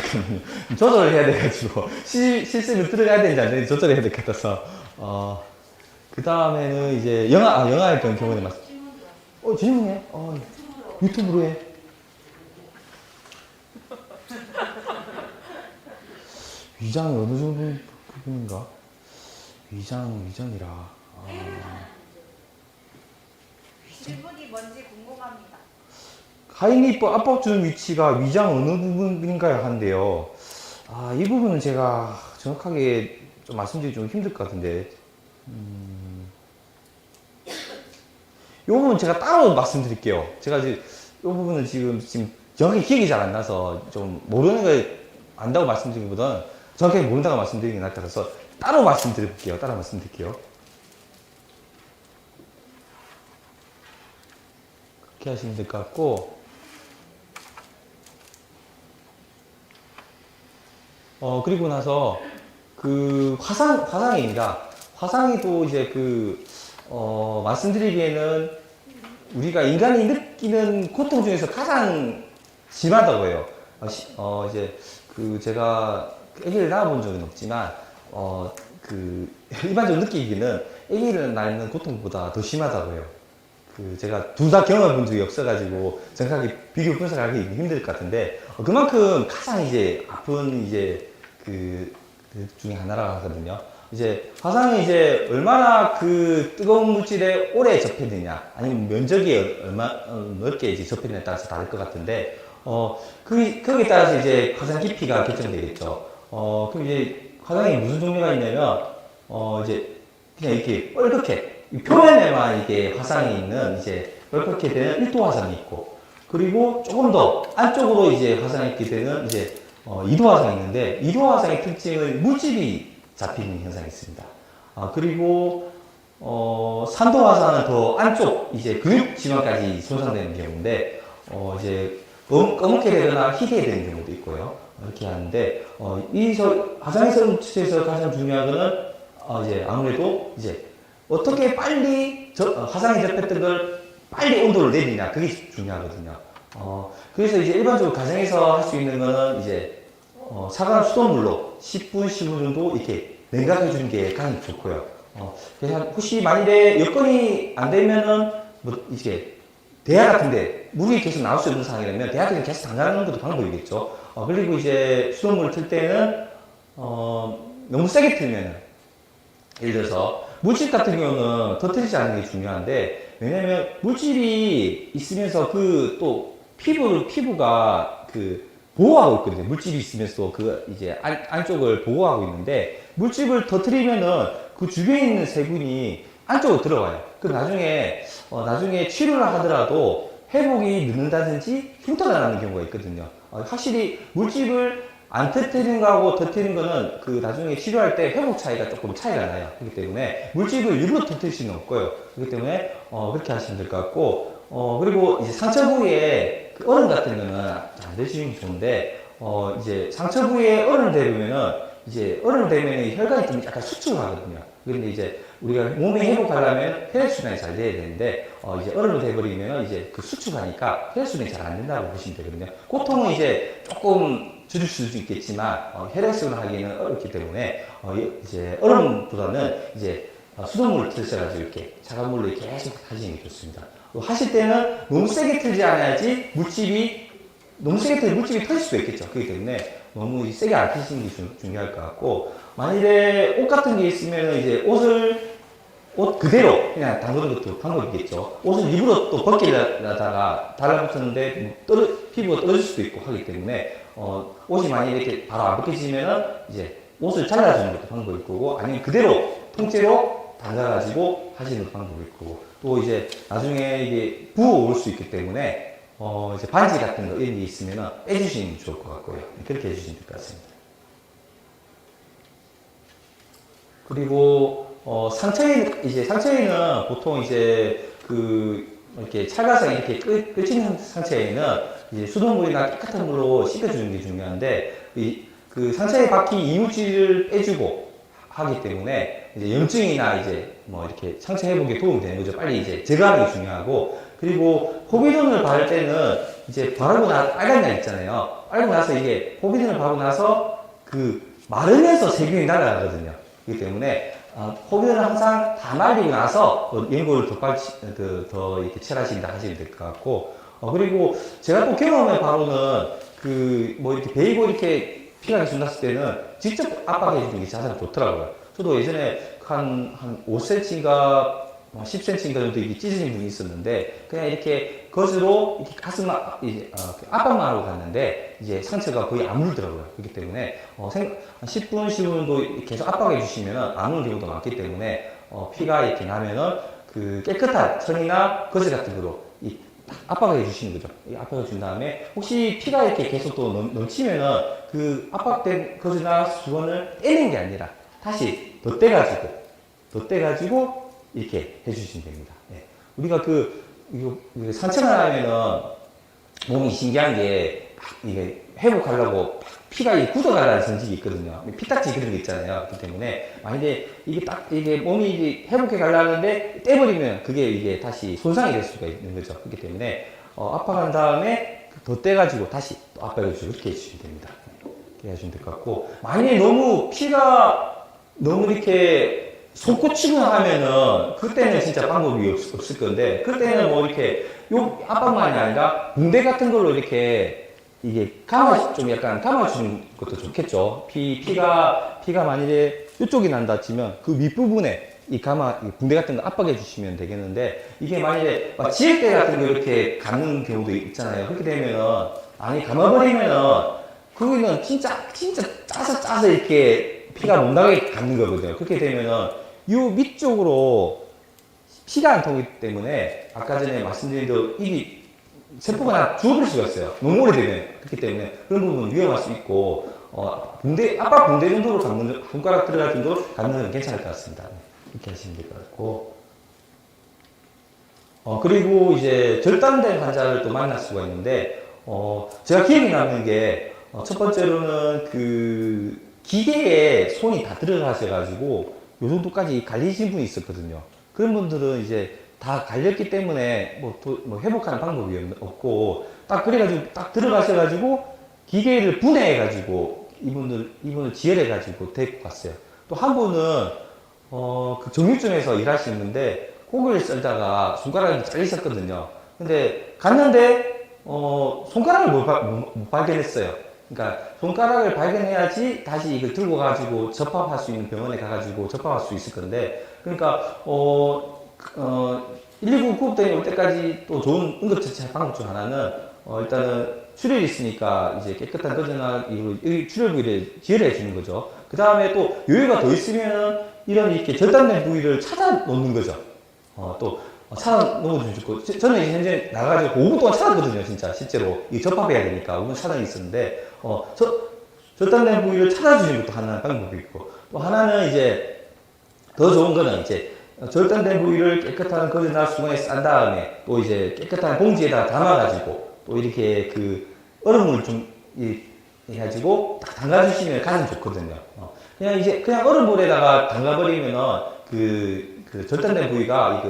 조절을 해야 돼가지고 실습을 들어가야 되는지 안 되는지 조절을 해야 될 것 같아서 그 다음에는 이제 영화 했던 경우는 질문해? 유튜브로 해. 위장 어느 정도 부분인가? 위장이라. 질문이 뭔지 궁금합니다. 하이니퍼 압박 주는 위치가 위장 어느 부분인가요? 한데요. 이 부분은 제가 정확하게 좀 말씀드리기 좀 힘들 것 같은데. 이 부분은 제가 따로 말씀드릴게요. 제가 이제 이 부분은 지금 정확히 기억이 잘 안 나서 좀 모르는 걸 안다고 말씀드리기보다는 정확하게 모른다고 말씀드리는 게 낫다 그래서 따로 말씀드릴게요. 그렇게 하시면 될 것 같고, 그리고 나서 그 화상입니다. 화상이도 이제 말씀드리기에는 우리가 인간이 느끼는 고통 중에서 가장 심하다고 해요. 이제 제가 아기를 낳아본 적은 없지만, 일반적으로 느끼기는 아기를 낳는 고통보다 더 심하다고 해요. 제가 둘 다 경험해 본 적이 없어가지고 정확하게 비교 분석하기 힘들 것 같은데, 그만큼 가장 이제 아픈 그 중에 하나라고 하거든요. 이제 화상은 이제 얼마나 뜨거운 물질에 오래 접해드냐, 아니면 면적이 얼마나 넓게 이제 접해드냐에 따라서 다를 것 같은데, 거기에 따라서 이제 화상 깊이가 결정되겠죠. 그럼 이제 화상이 무슨 종류가 있냐면, 이제 그냥 이렇게 뻘겋게, 표면에만 이게 화상이 있는 이제 뻘겋게 되는 1도 화상이 있고, 그리고 조금 더 안쪽으로 이제 화상이 있게 되는 이제 2도 화상이 있는데, 2도 화상의 특징은 물집이 잡히는 현상이 있습니다. 그리고 3도 화상은 더 안쪽 이제 근육 지방까지 손상되는 경우인데, 이제 검게 되거나 희게 되는 경우도 있고요. 이렇게 하는데, 화상의 설치에서 가장 중요한 거는 이제 아무래도 이제 어떻게 빨리 화상에 접했던 걸 빨리 온도를 내리냐, 그게 중요하거든요. 그래서 이제 일반적으로 가정에서 할 수 있는 거는 이제 차가운 수돗물로 10분, 15분 정도 이렇게 냉각해 주는 게 가장 좋고요. 그래서 혹시 만일에 여건이 안 되면은 이제 대야 같은데 물이 계속 나올 수 있는 상황이라면 대야 같은 계속 담가는 것도 방법이겠죠. 그리고 이제 수돗물을 틀 때는 너무 세게 틀면은, 예를 들어서 물집 같은 경우는 터뜨리지 않는 게 중요한데, 왜냐면 물집이 있으면서 또 피부가 보호하고 있거든요. 물집이 있으면서 이제 안쪽을 보호하고 있는데, 물집을 터뜨리면은 그 주변에 있는 세균이 안쪽으로 들어가요. 나중에 치료를 하더라도 회복이 늦는다든지 흉터가 나는 경우가 있거든요. 확실히 물집을 안 터뜨리는 거하고 터뜨리는 거는 나중에 치료할 때 회복 조금 차이가 나요. 그렇기 때문에 물집을 일부러 터뜨릴 수는 없고요. 그렇기 때문에 그렇게 하시면 될 것 같고, 그리고 이제 상처 부위에 얼음 같은 거는 안 대시는 게 좋은데, 이제 상처 부위에 얼음을 대보면은 이제 얼음을 대면 혈관이 좀 약간 수축을 하거든요. 그런데 이제 우리가 몸이 회복하려면 혈액순환이 잘 돼야 되는데, 이제 얼음을 대버리면 이제 수축하니까 혈액순환이 잘 안 된다고 보시면 되거든요. 고통은 이제 조금 줄일 수 있겠지만, 혈액순환 하기는 어렵기 때문에, 이제 얼음보다는 이제 수돗물을 틀어가지고 이렇게 차가운 물로 이렇게 계속 하시는 게 좋습니다. 하실 때는 너무 세게 틀지 않아야지 너무 세게 틀면 물집이 터질 수도 있겠죠. 그렇기 때문에 너무 세게 안 트시는 게 중요할 것 같고, 만일에 옷 같은 게 있으면 이제 옷 그대로 그냥 담그는 것도 방법이겠죠. 옷을 일부러 또 벗기려다가 달라붙었는데 피부가 떨어질 수도 있고 하기 때문에, 옷이 만약에 이렇게 바로 안 벗겨지면은 이제 옷을 잘라주는 것도 방법일 거고, 아니면 그대로 통째로 담가가지고 하시는 방법일 거고, 또 이제 나중에 이게 부어올 수 있기 때문에, 이제 반지 같은 거 이런 게 있으면은 빼주시면 좋을 것 같고요. 그렇게 해주시면 될 것 같습니다. 그리고 상처에는 보통 이제 이렇게 찰가상 이렇게 끓인 상태에는 이제 수돗물이나 깨끗한 물로 씻겨주는 게 중요한데 그 상처에 박힌 이물질을 빼주고 하기 때문에 이제 염증이나 이제 뭐 이렇게 상처 회복에 도움이 되는 거죠. 빨리 이제 제거하는 게 중요하고, 그리고 포비돈을 바를 때는 이제 바르고 나 빨간 약 있잖아요. 빨고 나서 이게 포비돈을 바르고 나서 그 마르면서 세균이 날아가거든요. 그렇기 때문에 포비돈을 항상 다 말리고 나서 연고를 더 이렇게 칠하신다 하시면 될 것 같고, 그리고 제가 또 경험해 바로는 그 뭐 이렇게 베이고 이렇게 피가 계속 났을 때는 직접 압박해 주는 게 가장 좋더라고요. 저도 예전에 한 5cm인가 10cm인가 정도 이게 찢어진 분이 있었는데, 그냥 이렇게 거즈로 이렇게 가슴 압박만 하고 갔는데 이제 상처가 거의 안 물더라고요. 그렇기 때문에 10분, 15분 정도 계속 압박해 주시면 안 우는 경우도 많기 때문에 피가 이렇게 나면은 그 깨끗한 천이나 거즈 같은 거로 압박을 해주시는 거죠. 압박을 준 다음에 혹시 피가 이렇게 계속 또 넘치면은 그 압박된 거즈나 수건을 떼는 게 아니라 다시 덧대가지고 이렇게 해주시면 됩니다. 네. 우리가 이거 산책을 하면은 몸이 신기한 게 이게 회복하려고 피가 굳어가라는 성질이 있거든요. 피딱지 그런 게 있잖아요. 그렇기 때문에 만약에 이게 몸이 이게 회복해 가려는데 떼버리면 그게 이게 다시 손상이 될 수가 있는 거죠. 그렇기 때문에 압박한 다음에 덧대가지고 다시 또 압박해주고 이렇게 해주시면 됩니다. 이렇게 해주시면 될 것 같고, 만약에 너무 피가 너무 이렇게 솟구치거나 하면은 그때는 진짜 방법이 없을 건데, 그때는 뭐 이렇게 요 압박만이 아니라 붕대 같은 걸로 이렇게 이게 좀 약간 감아주는 것도 좋겠죠. 피가 만일에 이쪽이 난다 치면 그 윗부분에 이 붕대 같은 거 압박해 주시면 되겠는데, 이게 만일에 막 지혈대 같은 거 이렇게 감는 경우도 있잖아요. 그렇게 되면은 감아버리면은 거기는 진짜 짜서 이렇게 피가 못 나게 감는 거거든요. 그렇게 되면은 요 밑쪽으로 피가 안 통하기 때문에 아까 전에 말씀드린 대로 이게 세포가 하나 죽어버릴 수가 있어요. 너무 오래되면. 그렇기 때문에 그런 부분은 위험할 수 있고, 압박 붕대 정도로 감는, 손가락 들어갈 정도로 감는 건 괜찮을 것 같습니다. 이렇게 하시면 될 것 같고. 그리고 이제 절단된 환자를 또 만날 수가 있는데, 제가 기억이 남는 게, 첫 번째로는 그 기계에 손이 다 들어가셔가지고, 요 정도까지 갈리신 분이 있었거든요. 그런 분들은 이제 다 갈렸기 때문에 뭐 회복하는 방법이 없고, 딱 그래가지고 딱 들어가셔가지고 기계를 분해해가지고 이분을 지혈해가지고 데리고 갔어요. 또 한 분은 그 정육점에서 일하시는데 고기를 썰다가 손가락이 잘리셨거든요. 근데 갔는데 손가락을 못 발견했어요. 그러니까 손가락을 발견해야지 다시 이걸 들고 가지고 접합할 수 있는 병원에 가가지고 접합할 수 있을 건데, 그러니까 119 구급대에 올 때까지 또 좋은 응급처치 방법 중 하나는 일단은 출혈이 있으니까 이제 깨끗한 거즈나 출혈 부위를 지혈해 주는 거죠. 그 다음에 또 여유가 더 있으면 이런 이렇게 절단된 부위를 찾아 놓는 거죠. 또 찾아 놓으면 좋고, 저는 현재 나가가지고 5분 동안 찾았거든요. 진짜 실제로 이 접합해야 되니까 5분 찾아 있었는데, 절단된 부위를 찾아주는 것도 하나의 방법이 있고, 또 하나는 이제 더 좋은 거는 이제 절단된 부위를 깨끗한 거즈나 수건에 싼 다음에 또 이제 깨끗한 봉지에다 담아가지고 또 이렇게 그 얼음을 좀 해가지고 딱 담가주시면 가장 좋거든요. 그냥 얼음물에다가 담가버리면은 그 절단된 부위가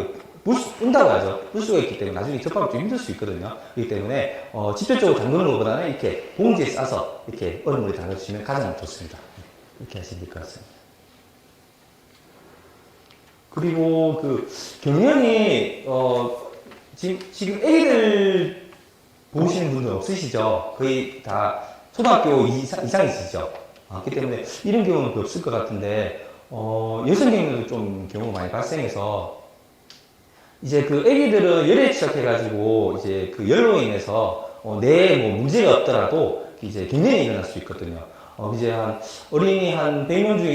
끈다고 하죠. 불수가 있기 때문에 나중에 접합이 좀 힘들 수 있거든요. 그렇기 때문에 직접적으로 담그는 것보다는 이렇게 봉지에 싸서 이렇게 얼음물에 담가주시면 가장 좋습니다. 이렇게 하시면 될 것 같습니다. 그리고 그 경련이 지금 애기들 보시는 분들 없으시죠? 거의 다 초등학교 이상이시죠? 그렇기 때문에 이런 경우는 거의 없을 것 같은데, 여성 경우도 좀 경우가 많이 발생해서, 이제 그 애기들은 열에 시작해가지고 이제 그 열로 인해서 뇌에 뭐 문제가 없더라도 이제 경련이 일어날 수 있거든요. 이제 어린이 한 100명 중에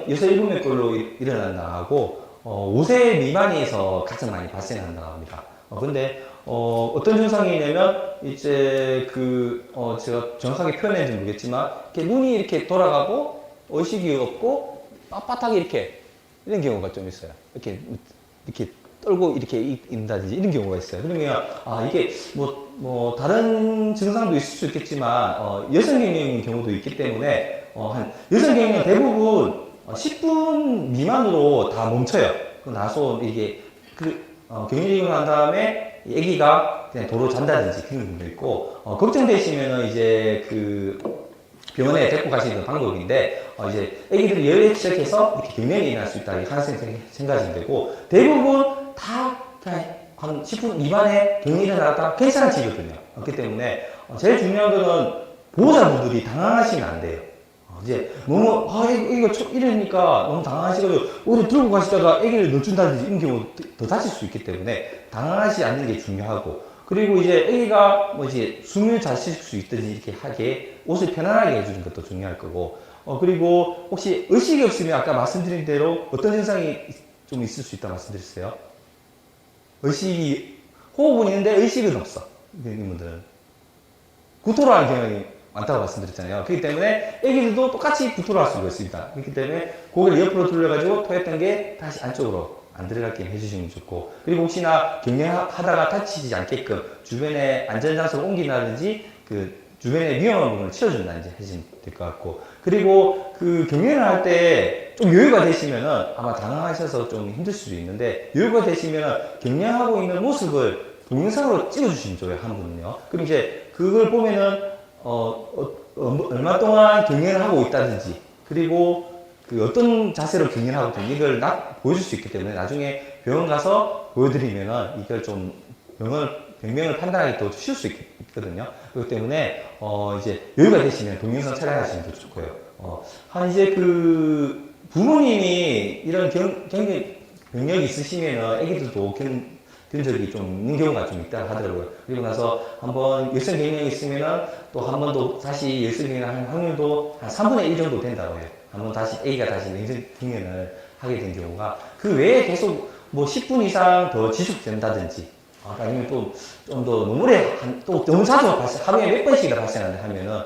7명 꼴로 일어난다 하고, 5세 미만에서 가장 많이 발생한다고 합니다. 근데, 어떤 증상이냐면, 이제 제가 정확하게 표현했는지 모르겠지만, 이렇게 눈이 이렇게 돌아가고, 의식이 없고, 빳빳하게 이런 경우가 좀 있어요. 이렇게 떨고 이렇게 있는다든지 이런 경우가 있어요. 그러면 이게 뭐 다른 증상도 있을 수 있겠지만 여성 경련인 경우도 있기 때문에 여성 경련은 대부분 10분 미만으로 다 멈춰요. 그 나서 이게 경련이 난 다음에 아기가 그냥 도로 잔다든지 그런 경우도 있고 걱정되시면은 이제 병원에 데리고 가시는 방법인데 이제 아기들이 열에 시작해서 이렇게 경련이 날 수 있다 이렇게 생각하시면 되고 대부분 다 그냥 한 10분 미만에 경련이 일어났다 괜찮아지거든요. 그렇기 때문에 제일 중요한 거는 보호자분들이 당황하시면 안 돼요. 이제 너무 이거 이러니까 너무 당황하시고 오히려 들고 가시다가 아기를 넣어준다든지 이런 경우 더 다칠 수 있기 때문에 당황하지 않는 게 중요하고 그리고 이제 아기가 이제 숨을 잘 쉴 수 있든지 이렇게 하게 옷을 편안하게 해주는 것도 중요할 거고 그리고 혹시 의식이 없으면 아까 말씀드린 대로 어떤 현상이 좀 있을 수 있다 말씀드렸어요. 호흡은 있는데 의식은 없어. 이분들은 구토를 하는 경향이 많다고 말씀드렸잖아요. 그렇기 때문에 애기들도 똑같이 구토를 할 수가 있습니다. 그렇기 때문에 고개를 옆으로 돌려가지고 토했던 게 다시 안쪽으로 안 들어가게 해주시면 좋고 그리고 혹시나 경련하다가 다치지 않게끔 주변에 안전장소를 옮긴다든지 주변에 위험한 부분을 치워준다든지 하시면 될 것 같고 그리고 경련을 할 때 좀 여유가 되시면은 아마 당황하셔서 좀 힘들 수도 있는데 여유가 되시면은 경련하고 있는 모습을 동영상으로 찍어주시면 좋아요. 한 분은요. 그럼 이제 그걸 보면은 얼마 동안 경련을 하고 있다든지 그리고 어떤 자세로 경련하고 있든지 이걸 보여줄 수 있기 때문에 나중에 병원 가서 보여드리면은 이걸 좀 병명을 판단하기 더 쉬울 수 있거든요. 그렇기 때문에 이제 여유가 되시면 동영상 촬영하시면 더 좋고요. 이제 부모님이 이런 병력이 있으시면은 애기들도 견 적이 좀 있는 경우가 좀 있다 하더라고요. 그리고 나서 한번 열성 경련이 있으면은 또 한 번 더 다시 열성 경련할 확률도 한 3분의 1 정도 된다고 해요. 한번 다시 아기가 다시 열성 경련을 하게 된 경우가 그 외에 계속 10분 이상 더 지속된다든지 아니면 또 좀 더 너무 오래 또 너무 자주 하루에 몇 번씩이나 발생한다 하면은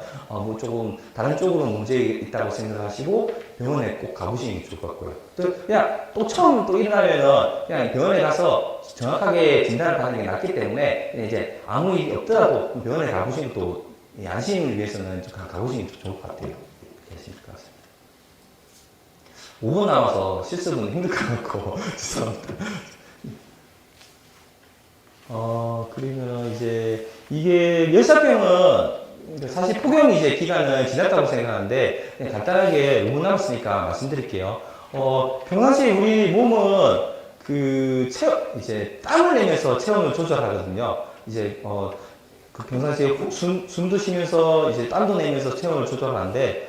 조금 다른 쪽으로 문제 있다고 생각하시고 병원에 꼭 가보시는 게 좋을 것 같고요. 그냥 또 처음 또 일어나면은 그냥 병원에 가서 정확하게 진단을 받는 게 낫기 때문에 이제 아무 일이 없더라도 병원에 가보시는 또 안심을 위해서는 가보시는 게 좋을 것 같아요. 이렇게 하시면 될 것 같습니다. 5분 남아서 실습은 힘들 것 같고 죄송합니다. 그러면 이제 이게 열사병은 사실 폭염 이제 기간은 지났다고 생각하는데 그냥 간단하게 5분 남았으니까 말씀드릴게요. 평상시에 우리 몸은 이제 땀을 내면서 체온을 조절하거든요. 이제 평상시에 숨도 쉬면서 이제 땀도 내면서 체온을 조절하는데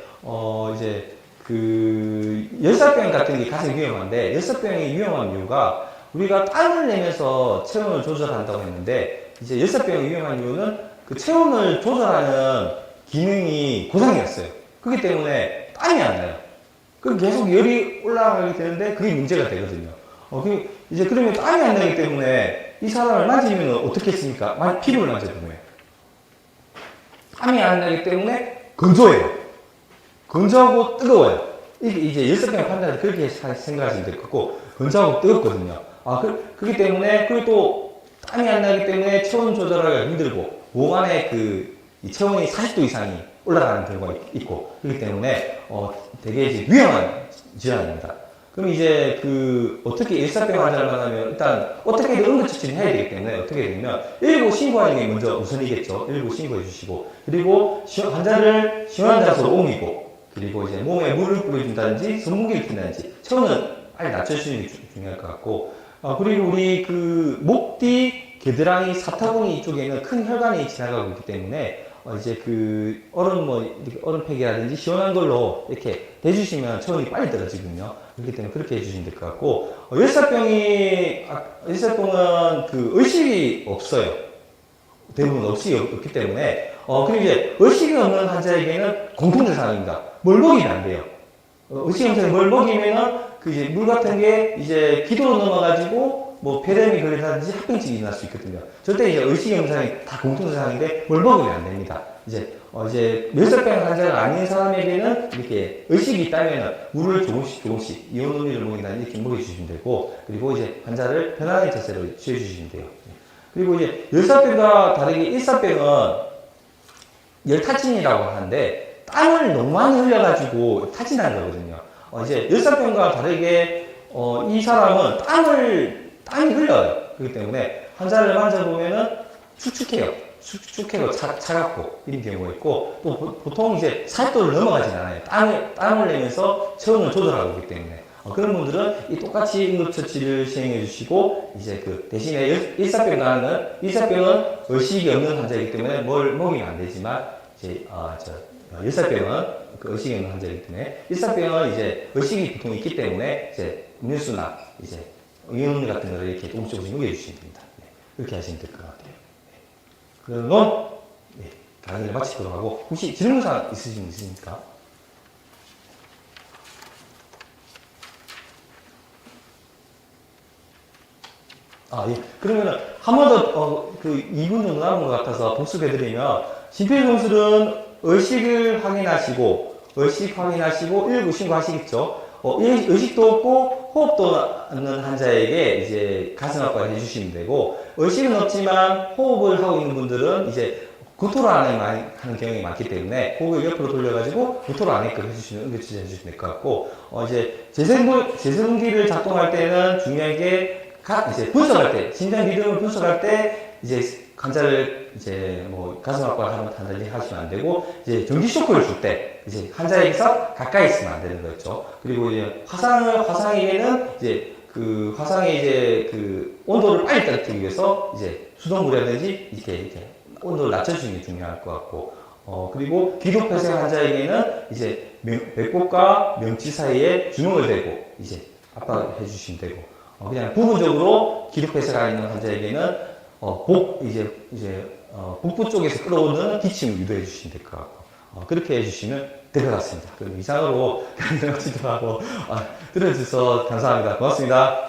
이제 열사병 같은 게 가장 위험한데 열사병이 위험한 이유가 우리가 땀을 내면서 체온을 조절한다고 했는데 이제 열사병이 위험한 이유는 체온을 조절하는 기능이 고장이 났어요. 그렇기 때문에 땀이 안 나요. 그럼 계속 열이 올라가게 되는데 그게 문제가 되거든요. 이제 그러면 땀이 안 나기 때문에 이 사람을 만지면 어떻게 했습니까? 피부를 만져보면 땀이 안 나기 때문에 건조해요. 건조하고 뜨거워요. 이제 열사병 판단을 그렇게 생각하시면 될 것 같고 건조하고 뜨겁거든요. 그렇기 때문에 그리고 또 땀이 안 나기 때문에 체온 조절하기가 힘들고 몸 안에 이 체온이 40도 이상이 올라가는 경우가 있고 그렇기 때문에 되게 이제 위험한 질환입니다. 그럼 이제 어떻게 열사병 환자를 만나면 일단 어떻게든 응급처치를 해야 되기 때문에 어떻게 되냐면 119 신고하는 게 먼저 우선이겠죠. 119 신고해 주시고 그리고 환자를 시원한 장소로 옮기고 그리고 이제 몸에 물을 뿌려준다든지 선풍기를 킨다든지 체온을 빨리 낮춰주시는 게 중요할 것 같고 그리고 우리 목 뒤 겨드랑이 사타구니 쪽에는 큰 혈관이 지나가고 있기 때문에 이제 이렇게 얼음팩이라든지 시원한 걸로 이렇게 대주시면 체온이 빨리 떨어지거든요. 그렇기 때문에 그렇게 해주시면 될 것 같고 열사병은 의식이 없어요. 대부분 의식이 없기 때문에 그리고 이제 의식이 없는 환자에게는 공통증상입니다. 뭘 먹이면 안 돼요. 의식이 없는 뭘 먹이면은 이제 물 같은 게 이제 기도로 넘어가지고 폐렴이 걸린다든지 합병증이 일어날 수 있거든요. 절대 이제 의식의 증상이 다 공통증상인데 뭘 먹으면 안 됩니다. 이제 이제 열사병 환자가 아닌 사람에게는 이렇게 의식이 있다면 물을 조금씩 이온음료를 먹인다는 이렇게 먹여주시면 되고, 그리고 이제 환자를 편안한 자세로 취해주시면 돼요. 그리고 이제 열사병과 다르게 일사병은 열타진이라고 하는데 땀을 너무 많이 흘려가지고 타진하는 거거든요. 이제 열사병과 다르게 이 사람은 땀이 흘려요. 그렇기 때문에 환자를 만져보면은 축축해요. 축축해서 차갑고 이런 경우가 있고, 또 보통 이제 40도를 넘어가진 않아요. 땀을 내면서 체온을 조절하고 있기 때문에 그런 분들은 이 똑같이 응급처치를 시행해 주시고, 이제 그 대신에 일사병은 의식이 없는 환자이기 때문에 뭘 먹이면 안 되지만, 이제 열사병은 그 의식이 없는 환자이기 때문에, 일사병은 이제 의식이 보통 있기 때문에 이제 음료수나 이제 이온음료 같은 거를 이렇게 조금씩 먹여주시면 됩니다. 네, 그렇게 하시면 될 것 같아요. 그럼 강의를 마치도록 하고, 혹시 질문사항 있으십니까? 예. 그러면은 한 번 더 그 2분 정도 남은 것 같아서 복습해드리면, 심폐소생술은 의식 확인하시고 119 신고하시겠죠. 의식도 없고 호흡도 없는 환자에게 이제 가슴압박을 해주시면 되고, 의식은 없지만 호흡을 하고 있는 분들은 이제 구토를 하는 경향이 많기 때문에 고개 옆으로 돌려가지고 구토를 안 해끔 응급처치 해주시면 될 것 같고, 이제 재생기를 작동할 때는 중요한 게 이제 분석할 때, 심장 리듬을 분석할 때 이제 환자를 이제 뭐 가슴압박을 하는 환자를 하시면 안 되고, 이제 전기 쇼크를 줄 때 이제 환자에게서 가까이 있으면 안 되는 거죠. 그리고 이제 화상에게는 이제 그 화상의 이제 그 온도를 빨리 떨어뜨리기 위해서 이제 수돗물이라든지 이렇게 온도를 낮춰주는 게 중요할 것 같고, 그리고 기도폐쇄 환자에게는 이제 배꼽과 명치 사이에 주먹을 대고 이제 압박해 주시면 되고, 그냥 부분적으로 기도폐쇄가 있는 환자에게는 복부 쪽에서 끌어오는 기침을 유도해 주시면 될 것 같고, 그렇게 해주시면 될 것 같습니다. 그럼 이상으로 강의를 마치도록 하고, 들어주셔서 감사합니다. 고맙습니다.